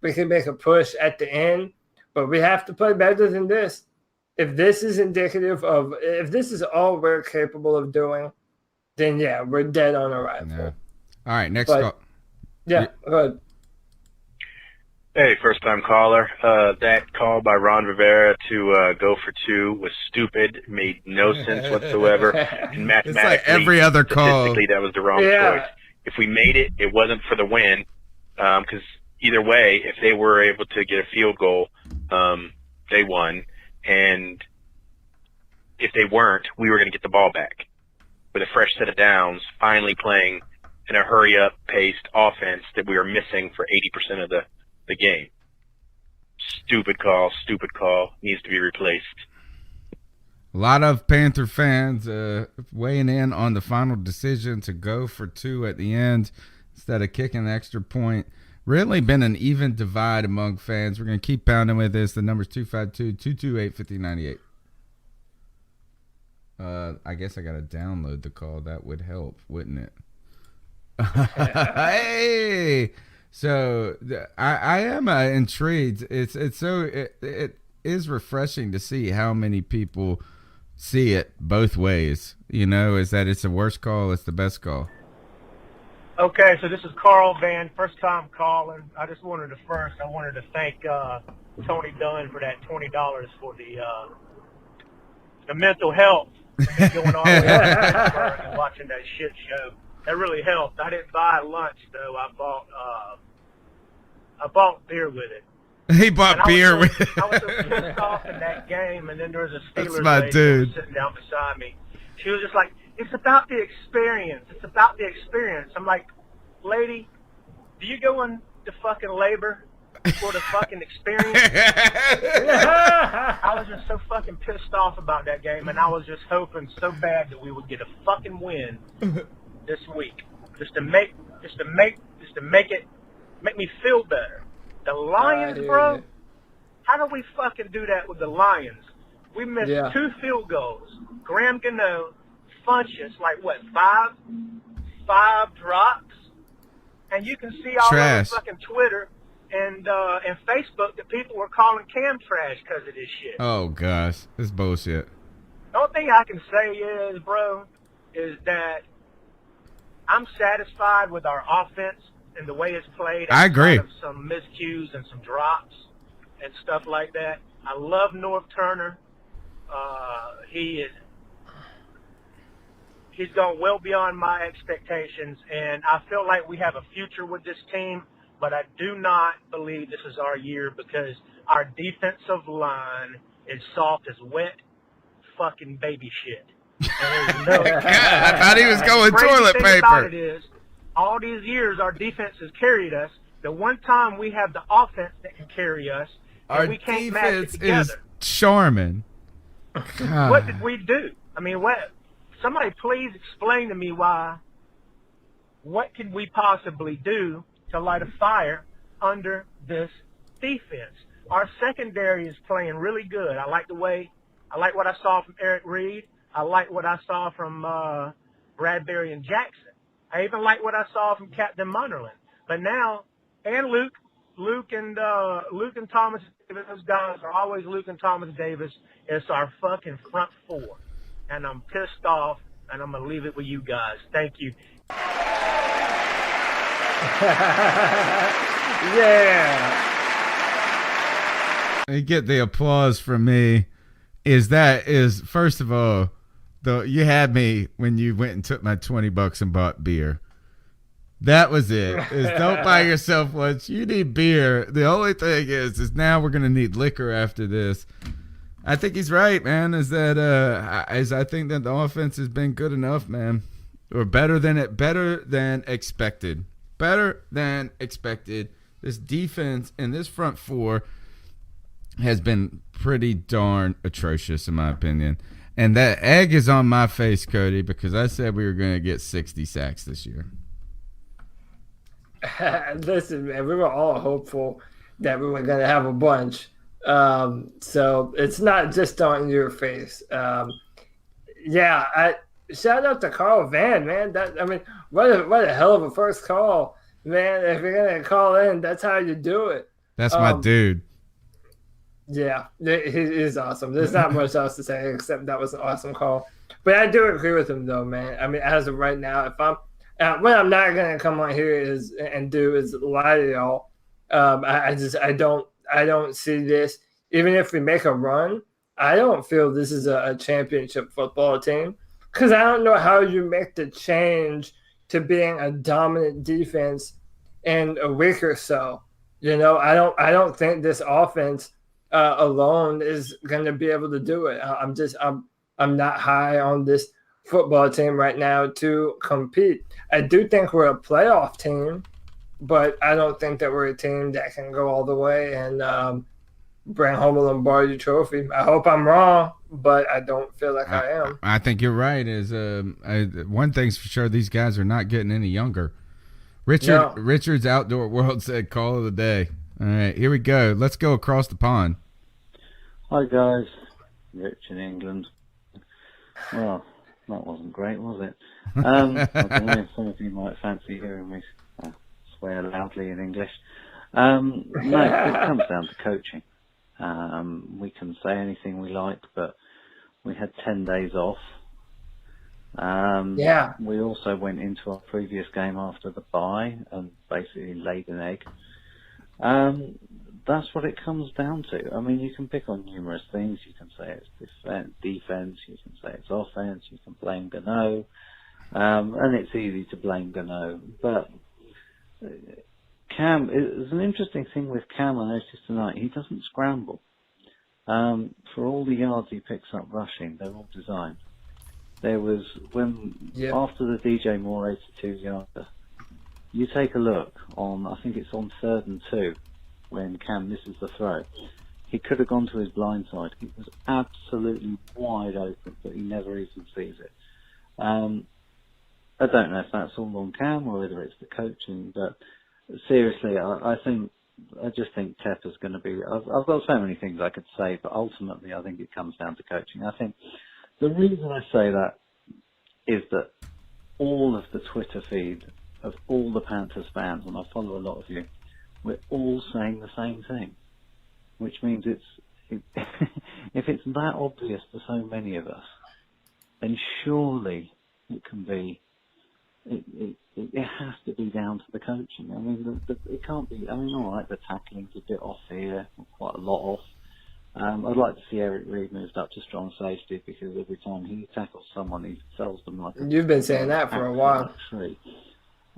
we can make a push at the end, but we have to play better than this. If this is indicative of, if this is all we're capable of doing, then yeah, we're dead on arrival. Yeah. All right, next call. Yeah, go ahead. Hey, first time caller. That call by Ron Rivera to go for 2 was stupid, made no sense whatsoever, and mathematically, it's like every other call. Statistically, that was the wrong choice. If we made it, it wasn't for the win, because either way, if they were able to get a field goal, they won, and if they weren't, we were going to get the ball back with a fresh set of downs, finally playing in a hurry-up paced offense that we were missing for 80% of the game. Stupid call, needs to be replaced. A lot of Panther fans weighing in on the final decision to go for 2 at the end instead of kicking an extra point. Really been an even divide among fans. We're going to keep pounding with this. The number's 252-228-5098. I guess I got to download the call. That would help, wouldn't it? Hey! So I am intrigued. It is refreshing to see how many people see it both ways. Is that it's the worst call, it's the best call. Okay, so this is Carl Van, first time calling. I wanted to thank Tony Dunn for that $20 for the mental health going on with Pittsburgh and watching that shit show. That really helped. I didn't buy lunch though. I bought beer with it. He bought beer with it. I was so pissed off in that game, and then there was a Steelers lady sitting down beside me. She was just like, "It's about the experience. It's about the experience." I'm like, "Lady, do you go into fucking labor for the fucking experience?" I was just so fucking pissed off about that game, and I was just hoping so bad that we would get a fucking win this week, just to make me feel better. The Lions, bro. How do we fucking do that with the Lions? We missed 2 field goals. Graham Gano, Funchess, five drops, and you can see all over fucking Twitter and Facebook that people were calling Cam trash because of this shit. Oh gosh, it's bullshit. The only thing I can say is, bro, is that I'm satisfied with our offense and the way it's played. I agree. Of some miscues and some drops and stuff like that. I love North Turner. He's gone well beyond my expectations, and I feel like we have a future with this team, but I do not believe this is our year because our defensive line is soft as wet fucking baby shit. And God, I thought he was going toilet paper. About it is, all these years our defense has carried us. The one time we have the offense that can carry us, and we can't match it together. Is charming. What did we do? I mean, somebody please explain to me what can we possibly do to light a fire under this defense? Our secondary is playing really good. I like what I saw from Eric Reed. I like what I saw from Bradbury and Jackson. I even like what I saw from Captain Munnerlyn. But now, and Luke and Thomas Davis, those guys are always Luke and Thomas Davis. It's our fucking front 4. And I'm pissed off, and I'm going to leave it with you guys. Thank you. Yeah. You get the applause from me. Is first of all, you had me when you went and took my $20 and bought beer. That was it. Don't buy yourself lunch. You need beer. The only thing is now we're gonna need liquor after this. I think he's right, man. I think that the offense has been good enough, man, or better than expected. Better than expected. This defense and this front 4 has been pretty darn atrocious, in my opinion. And that egg is on my face, Cody, because I said we were going to get 60 sacks this year. Listen, man, we were all hopeful that we were going to have a bunch. So it's not just on your face. Shout out to Carl Van, man. What a hell of a first call, man. If you're going to call in, that's how you do it. That's my dude. Yeah, he is awesome. There's not much else to say except that was an awesome call. But I do agree with him, though, man. I mean, as of right now, if I'm what I'm not gonna come on here is lie to y'all. I don't see this. Even if we make a run, I don't feel this is a championship football team because I don't know how you make the change to being a dominant defense in a week or so. You know, I don't think this offense alone is going to be able to do it. I'm not high on this football team right now to compete. I do think we're a playoff team, but I don't think that we're a team that can go all the way and bring home a Lombardi trophy. I hope I'm wrong, but I don't feel like I am. I think you're right. One thing's for sure, these guys are not getting any younger. Richard's Outdoor World said call of the day. All right, here we go. Let's go across the pond. Hi, guys. Rich in England. Well, that wasn't great, was it? I don't know, some of you might fancy hearing me swear loudly in English. No, it comes down to coaching. We can say anything we like, but we had 10 days off. We also went into our previous game after the bye and basically laid an egg. That's what it comes down to. I mean, you can pick on numerous things. You can say it's defense. You can say it's offense. You can blame Gano. And it's easy to blame Gano. But Cam, there's an interesting thing with Cam I noticed tonight. He doesn't scramble. For all the yards he picks up rushing, they're all designed. There was after the DJ Moore 82-yarder, you take a look on, I think it's on 3rd and 2, when Cam misses the throw. He could have gone to his blind side. He was absolutely wide open, but he never even sees it. I don't know if that's all on Cam or whether it's the coaching, but seriously, I just think Tepper's going to be. I've got so many things I could say, but ultimately, I think it comes down to coaching. I think the reason I say that is that all of the Twitter feed of all the Panthers fans, and I follow a lot of you, we're all saying the same thing, which means if it's that obvious to so many of us, then surely it can be. It has to be down to the coaching. I mean, it can't be. I mean, all right, the tackling's a bit off here, quite a lot off. I'd like to see Eric Reid moved up to strong safety because every time he tackles someone, he fells them like. You've been saying that for a while. Tree.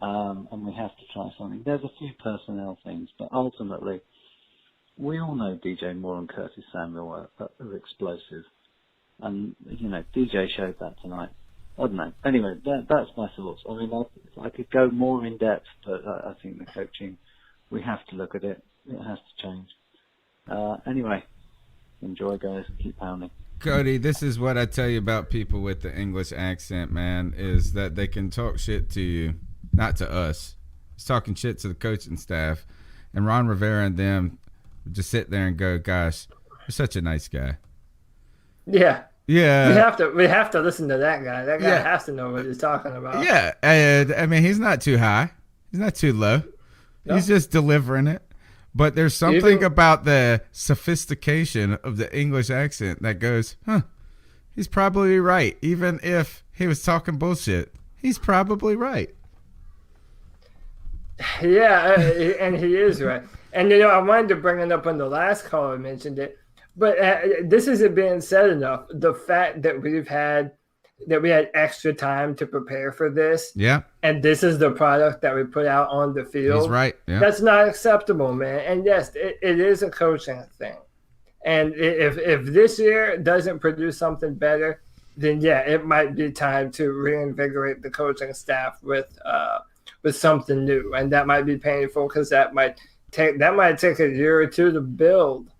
And we have to try something. There's a few personnel things, but ultimately, we all know DJ Moore and Curtis Samuel are explosive, and you know DJ showed that tonight. I don't know. Anyway, that's my thoughts. I mean, I could go more in depth, but I think the coaching, we have to look at it. It has to change. Anyway, enjoy, guys. Keep pounding. Cody, this is what I tell you about people with the English accent, man, is that they can talk shit to you, not to us. He's talking shit to the coaching staff, and Ron Rivera and them just sit there and go, gosh, you're such a nice guy. Yeah. Yeah, we have to listen to that guy. That guy has to know what he's talking about. Yeah, and I mean, he's not too high, he's not too low. No. He's just delivering it. But there's something about the sophistication of the English accent that goes, he's probably right. Even if he was talking bullshit, he's probably right. Yeah, and he is right. And I wanted to bring it up when the last caller mentioned it. But this isn't being said enough. The fact that we had extra time to prepare for this, and this is the product that we put out on the field. He's right. Yeah. That's not acceptable, man. And yes, it is a coaching thing. And if this year doesn't produce something better, then it might be time to reinvigorate the coaching staff with something new, and that might be painful because that might take a year or two to build.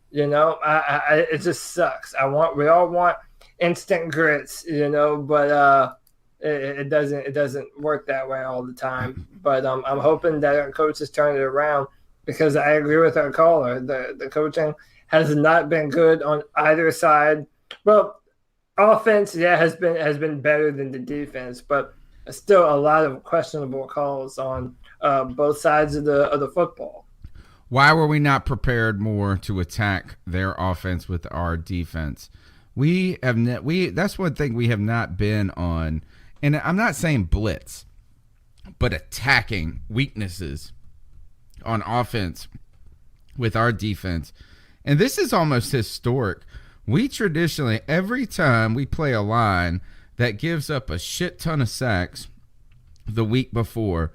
It just sucks. We all want instant grits, but it doesn't work that way all the time. But I'm hoping that our coaches turn it around because I agree with our caller. The coaching has not been good on either side. Well, offense, has been better than the defense, but still a lot of questionable calls on both sides of the football. Why were we not prepared more to attack their offense with our defense? That's one thing we have not been on. And I'm not saying blitz, but attacking weaknesses on offense with our defense. And this is almost historic. We traditionally, every time we play a line that gives up a shit ton of sacks the week before,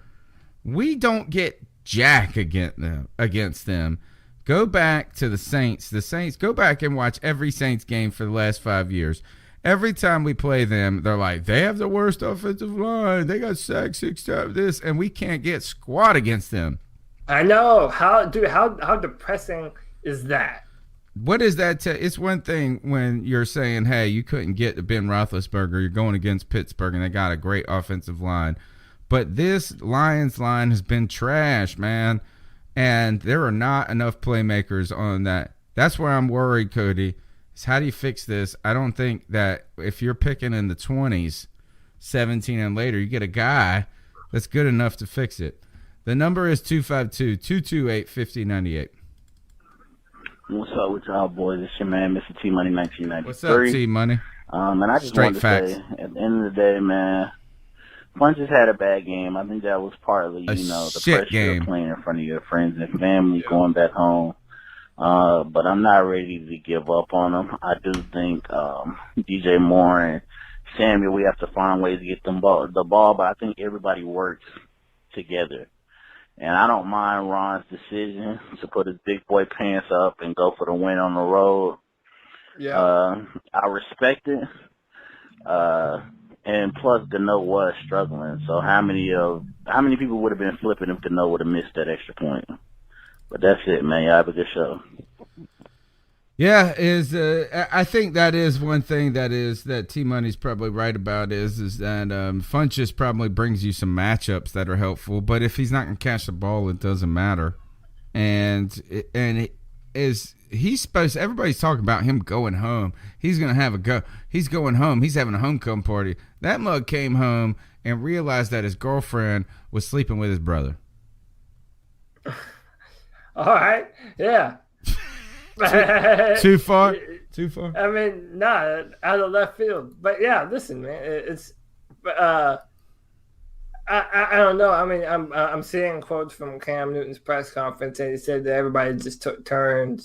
we don't get jack against them. Go back to the Saints. The Saints, go back and watch every Saints game for the last 5 years. Every time we play them, they're like, they have the worst offensive line. They got sacked 6 times this, and we can't get squat against them. I know. How depressing is that? What is that? It's one thing when you're saying, hey, you couldn't get to Ben Roethlisberger. You're going against Pittsburgh, and they got a great offensive line. But this Lions line has been trash, man. And there are not enough playmakers on that. That's where I'm worried, Cody, is how do you fix this? I don't think that if you're picking in the 20s, 17 and later, you get a guy that's good enough to fix it. The number is 252-228-5098. What's up with y'all boys? It's your man, Mr. T Money 1993. What's up, T Money? And I just Straight wanted to facts. say, at the end of the day, man, Funches had a bad game. I think that was partly, the pressure of playing in front of your friends and family, going back home. But I'm not ready to give up on them. I do think DJ Moore and Samuel, we have to find ways to get the ball, but I think everybody works together. And I don't mind Ron's decision to put his big boy pants up and go for the win on the road. Yeah. I respect it. And plus, Gano was struggling. So how many people would have been flipping if Gano would have missed that extra point? But that's it, man. Y'all have a good show. Yeah, I think that is one thing that T Money's probably right about is that Funches probably brings you some matchups that are helpful, but if he's not going to catch the ball, it doesn't matter. And everybody's talking about him going home. He's going to have a go. He's going home. He's having a homecoming party. That mug came home and realized that his girlfriend was sleeping with his brother. All right. Yeah. Too far? Too far? I mean, nah, out of left field. But yeah, listen, man, it's I don't know. I mean, I'm seeing quotes from Cam Newton's press conference, and he said that everybody just took turn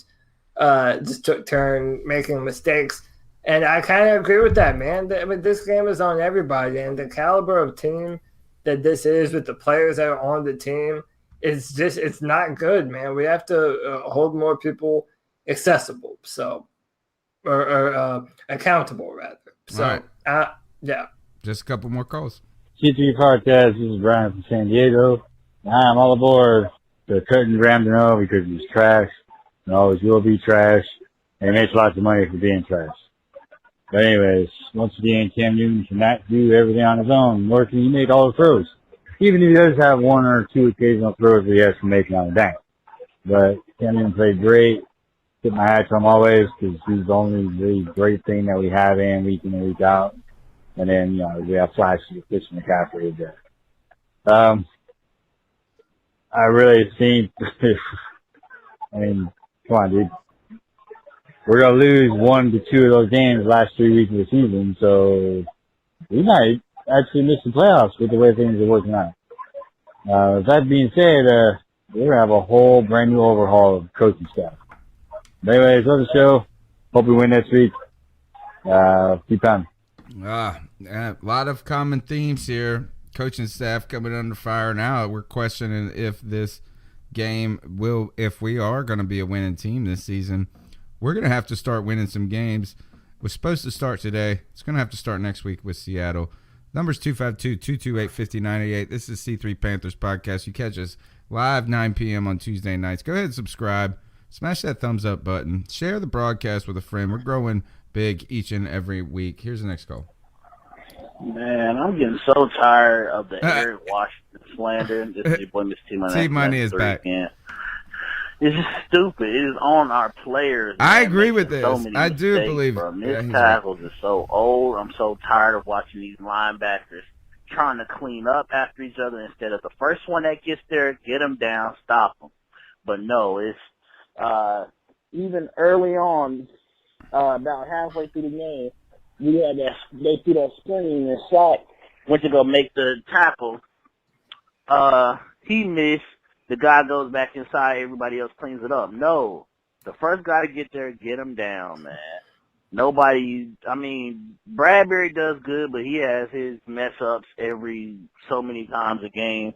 making mistakes, and I kind of agree with that, man. I mean, this game is on everybody, and the caliber of team that this is with the players that are on the team, it's not good, man. We have to hold more people accessible, or accountable rather. So, right. Yeah. Just a couple more calls. C3 Podcast, this is Brian from San Diego. I'm all aboard the Curtin Ramsdale because he's trash and always will be trash, and he makes lots of money for being trash. But anyways, once again, Cam Newton cannot do everything on his own, nor can he make all the throws. Even if he does have one or two occasional throws that he has to make on the dime. But Cam Newton played great. Tip my hat to him always because he's the only really great thing that we have in week in and week out. And then, we have flashes of Christian McCaffrey there. I really think, I mean, come on, dude. We're going to lose 1 to 2 of those games the last 3 weeks of the season, so we might actually miss the playoffs with the way things are working out. That being said, we're going to have a whole brand new overhaul of coaching staff. But anyways, love the show. Hope we win next week. Keep on. A lot of common themes here. Coaching staff coming under fire now. We're questioning if this game if we are going to be a winning team this season, we're going to have to start winning some games. We're supposed to start today. It's going to have to start next week with Seattle. Number's 252-228-5098. This is C3 Panthers Podcast. You catch us live 9 p.m. on Tuesday nights. Go ahead and subscribe. Smash that thumbs up button. Share the broadcast with a friend. We're growing big each and every week. Here's the next call. Man, I'm getting so tired of the Eric Washington slander. This is your boy, Mr. T-Money is back. Again. It's just stupid. It is on our players. I agree with this. So I do believe bro. it. Missed tackles is so old. I'm so tired of watching these linebackers trying to clean up after each other instead of the first one that gets there, get them down, stop them. But no, it's even early on, about halfway through the game, they threw that screen and Shaq went to go make the tackle. He missed. The guy goes back inside. Everybody else cleans it up. No, the first guy to get there, get him down, man. Bradbury does good, but he has his mess ups every so many times a game.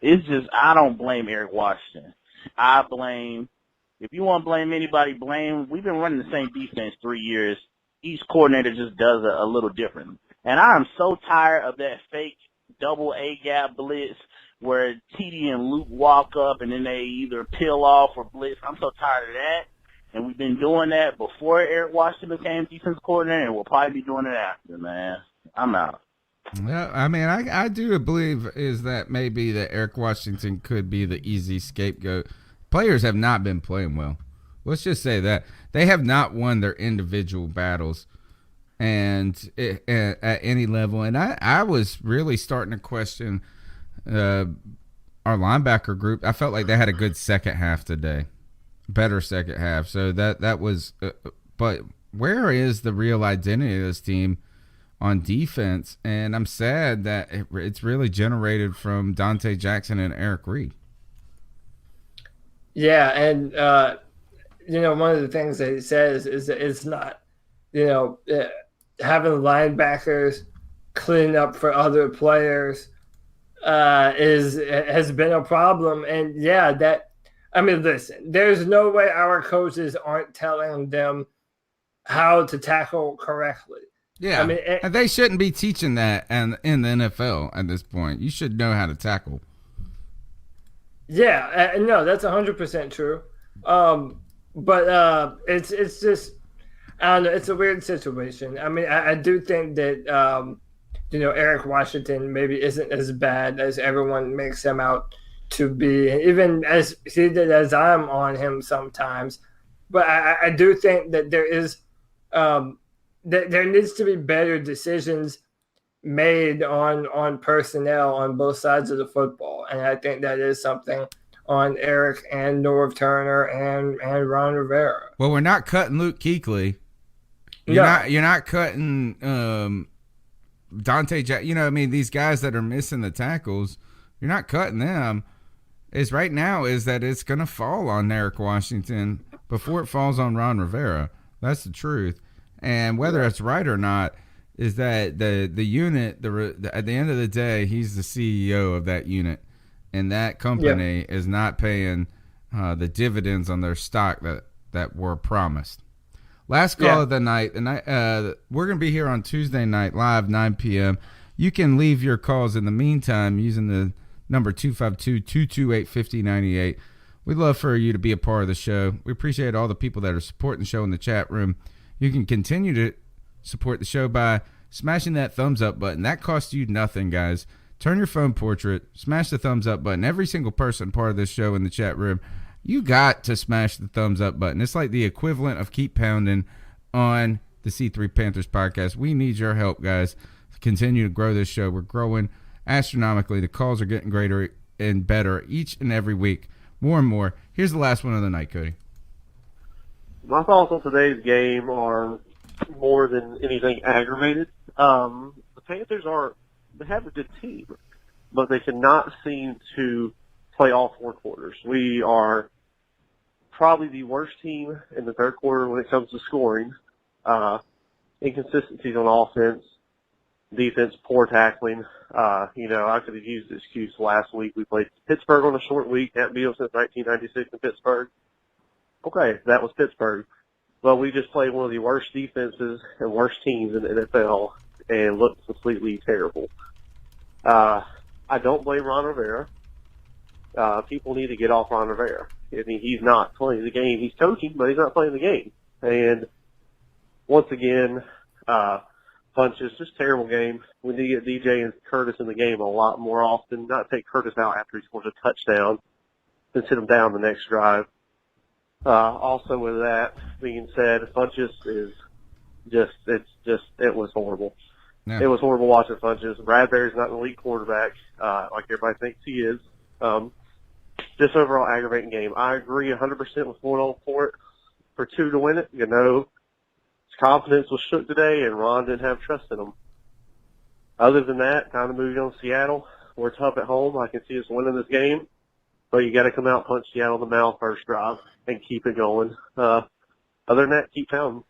It's just, I don't blame Eric Washington. If you want to blame anybody, we've been running the same defense 3 years. Each coordinator just does a little different. And I am so tired of that fake double A-gap blitz where TD and Luke walk up and then they either peel off or blitz. I'm so tired of that. And we've been doing that before Eric Washington became defensive coordinator, and we'll probably be doing it after, man. I'm out. Yeah, I do believe is that maybe that Eric Washington could be the easy scapegoat. Players have not been playing well. Let's just say that. They have not won their individual battles and at any level. And I was really starting to question our linebacker group. I felt like they had a good second half today. Better second half. So that was but where is the real identity of this team on defense? And I'm sad that it's really generated from Dante Jackson and Eric Reed. Yeah, and one of the things that he says is that it's not, having linebackers clean up for other players has been a problem. And listen, there's no way our coaches aren't telling them how to tackle correctly. Yeah, and they shouldn't be teaching that in the NFL at this point. You should know how to tackle. Yeah, no, that's 100% true. But it's just, I don't know, it's a weird situation. I do think that Eric Washington maybe isn't as bad as everyone makes him out to be, even as heated as I'm on him sometimes. But I do think that there is that there needs to be better decisions made on personnel on both sides of the football, and I think that is something on Eric and Norv Turner and Ron Rivera. Well, we're not cutting Luke Kuechly. You're not cutting Dante Jackson. These guys that are missing the tackles, you're not cutting them. Right now is that it's going to fall on Eric Washington before it falls on Ron Rivera. That's the truth. And whether it's right or not is that the unit, at the end of the day, he's the CEO of that unit. And that company is not paying the dividends on their stock that were promised. Last call of the night. We're going to be here on Tuesday night live, 9 p.m. You can leave your calls in the meantime using the number 252-228-5098. We'd love for you to be a part of the show. We appreciate all the people that are supporting the show in the chat room. You can continue to support the show by smashing that thumbs up button. That costs you nothing, guys. Turn your phone portrait, smash the thumbs up button. Every single person part of this show in the chat room, you got to smash the thumbs up button. It's like the equivalent of keep pounding on the C3 Panthers podcast. We need your help, guys, to continue to grow this show. We're growing astronomically. The calls are getting greater and better each and every week, more and more. Here's the last one of the night, Cody. My thoughts on today's game are more than anything aggravated. The Panthers they have a good team, but they cannot seem to play all four quarters. We are probably the worst team in the third quarter when it comes to scoring. Inconsistencies on offense, defense, poor tackling. I could have used the excuse last week. We played Pittsburgh on a short week. That deal since 1996 in Pittsburgh. Okay, that was Pittsburgh. Well, we just played one of the worst defenses and worst teams in the NFL and looked completely terrible. I don't blame Ron Rivera. People need to get off Ron Rivera. He's not playing the game. He's coaching, but he's not playing the game. And once again, punches, just terrible game. We need to get DJ and Curtis in the game a lot more often, not take Curtis out after he scores a touchdown and sit him down the next drive. Also with that being said, Funchess is it was horrible. Yeah. It was horrible watching Funchess. Bradbury's not an elite quarterback, like everybody thinks he is. Just overall aggravating game. I agree 100% with going on for it for 2 to win it. You know, his confidence was shook today, and Ron didn't have trust in him. Other than that, kind of moving on to Seattle. We're tough at home. I can see us winning this game, but you got to come out and punch Seattle in the mouth first drive and keep it going. Other than that, keep pounding.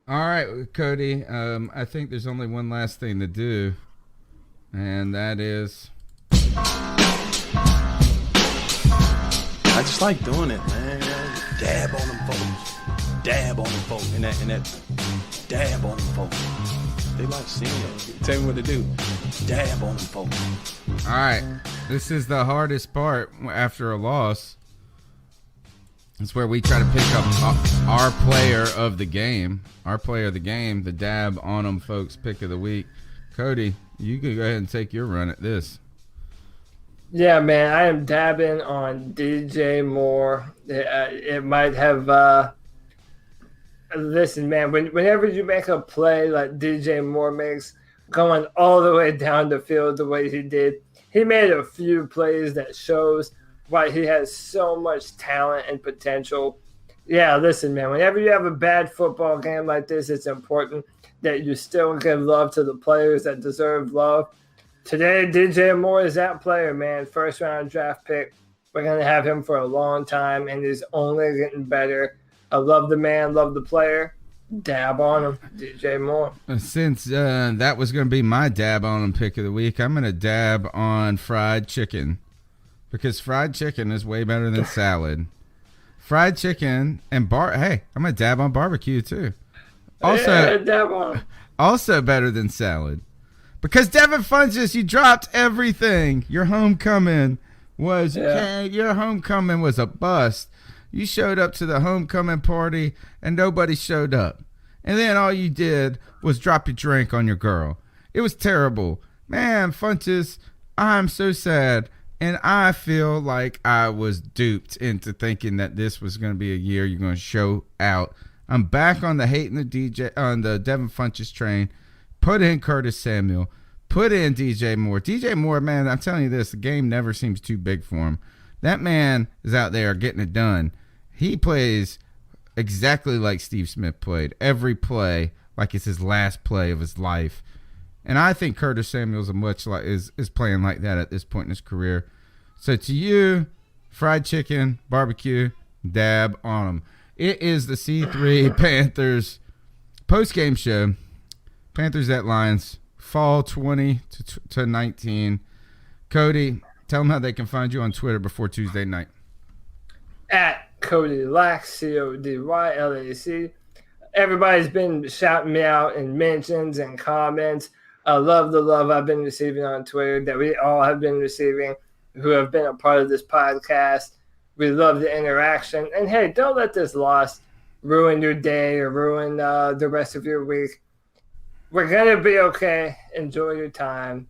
All right, Cody. I think there's only one last thing to do, and that is. I just like doing it, man. Dab on them folks. Dab on them folks. And that dab on them folks. They like seeing it. Tell me what to do. Dab on them folks. All right. This is the hardest part after a loss. It's where we try to pick up our player of the game. Our player of the game, the dab on them folks pick of the week. Cody, you can go ahead and take your run at this. Yeah, man, I am dabbing on DJ Moore. It might have. Listen, man, whenever you make a play like DJ Moore makes, going all the way down the field the way he did, he made a few plays that shows why he has so much talent and potential. Yeah, listen, man, whenever you have a bad football game like this, it's important that you still give love to the players that deserve love. Today, DJ Moore is that player, man. First-round draft pick. We're going to have him for a long time, and he's only getting better. I love the man, love the player. Dab on him, DJ Moore. Since that was going to be my dab on him pick of the week, I'm going to dab on fried chicken because fried chicken is way better than salad. Fried chicken and hey, I'm going to dab on barbecue too. Also, dab on him. Also better than salad. Because Devin Funchess, you dropped everything. Your homecoming was a bust. You showed up to the homecoming party and nobody showed up. And then all you did was drop your drink on your girl. It was terrible. Man, Funchess, I'm so sad. And I feel like I was duped into thinking that this was going to be a year you're going to show out. I'm back on the the Devin Funchess train. Put in Curtis Samuel. Put in DJ Moore. DJ Moore, man, I'm telling you this, the game never seems too big for him. That man is out there getting it done. He plays exactly like Steve Smith played. Every play like it's his last play of his life. And I think Curtis Samuel's is playing like that at this point in his career. So to you, fried chicken, barbecue, dab on him. It is the C3 Panthers post-game show. Panthers at Lions, fall 20 to 19. Cody, tell them how they can find you on Twitter before Tuesday night. At Cody Lack, CODYLAC. Everybody's been shouting me out in mentions and comments. I love the love I've been receiving on Twitter that we all have been receiving who have been a part of this podcast. We love the interaction. And, hey, don't let this loss ruin your day or ruin the rest of your week. We're going to be okay. Enjoy your time.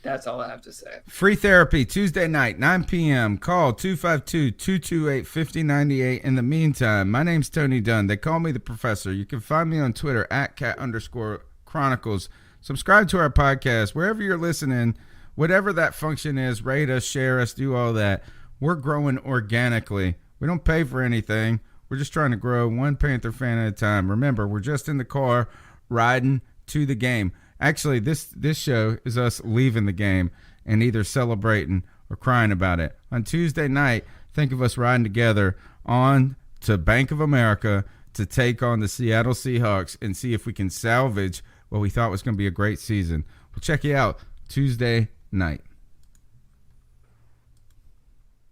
That's all I have to say. Free therapy, Tuesday night, 9 p.m. Call 252-228-5098. In the meantime, my name's Tony Dunn. They call me the Professor. You can find me on Twitter at @cat_chronicles. Subscribe to our podcast. Wherever you're listening, whatever that function is, rate us, share us, do all that. We're growing organically. We don't pay for anything. We're just trying to grow one Panther fan at a time. Remember, we're just in the car riding to the game. Actually, this show is us leaving the game and either celebrating or crying about it. On Tuesday night, think of us riding together on to Bank of America to take on the Seattle Seahawks and see if we can salvage what we thought was going to be a great season. We'll check you out Tuesday night.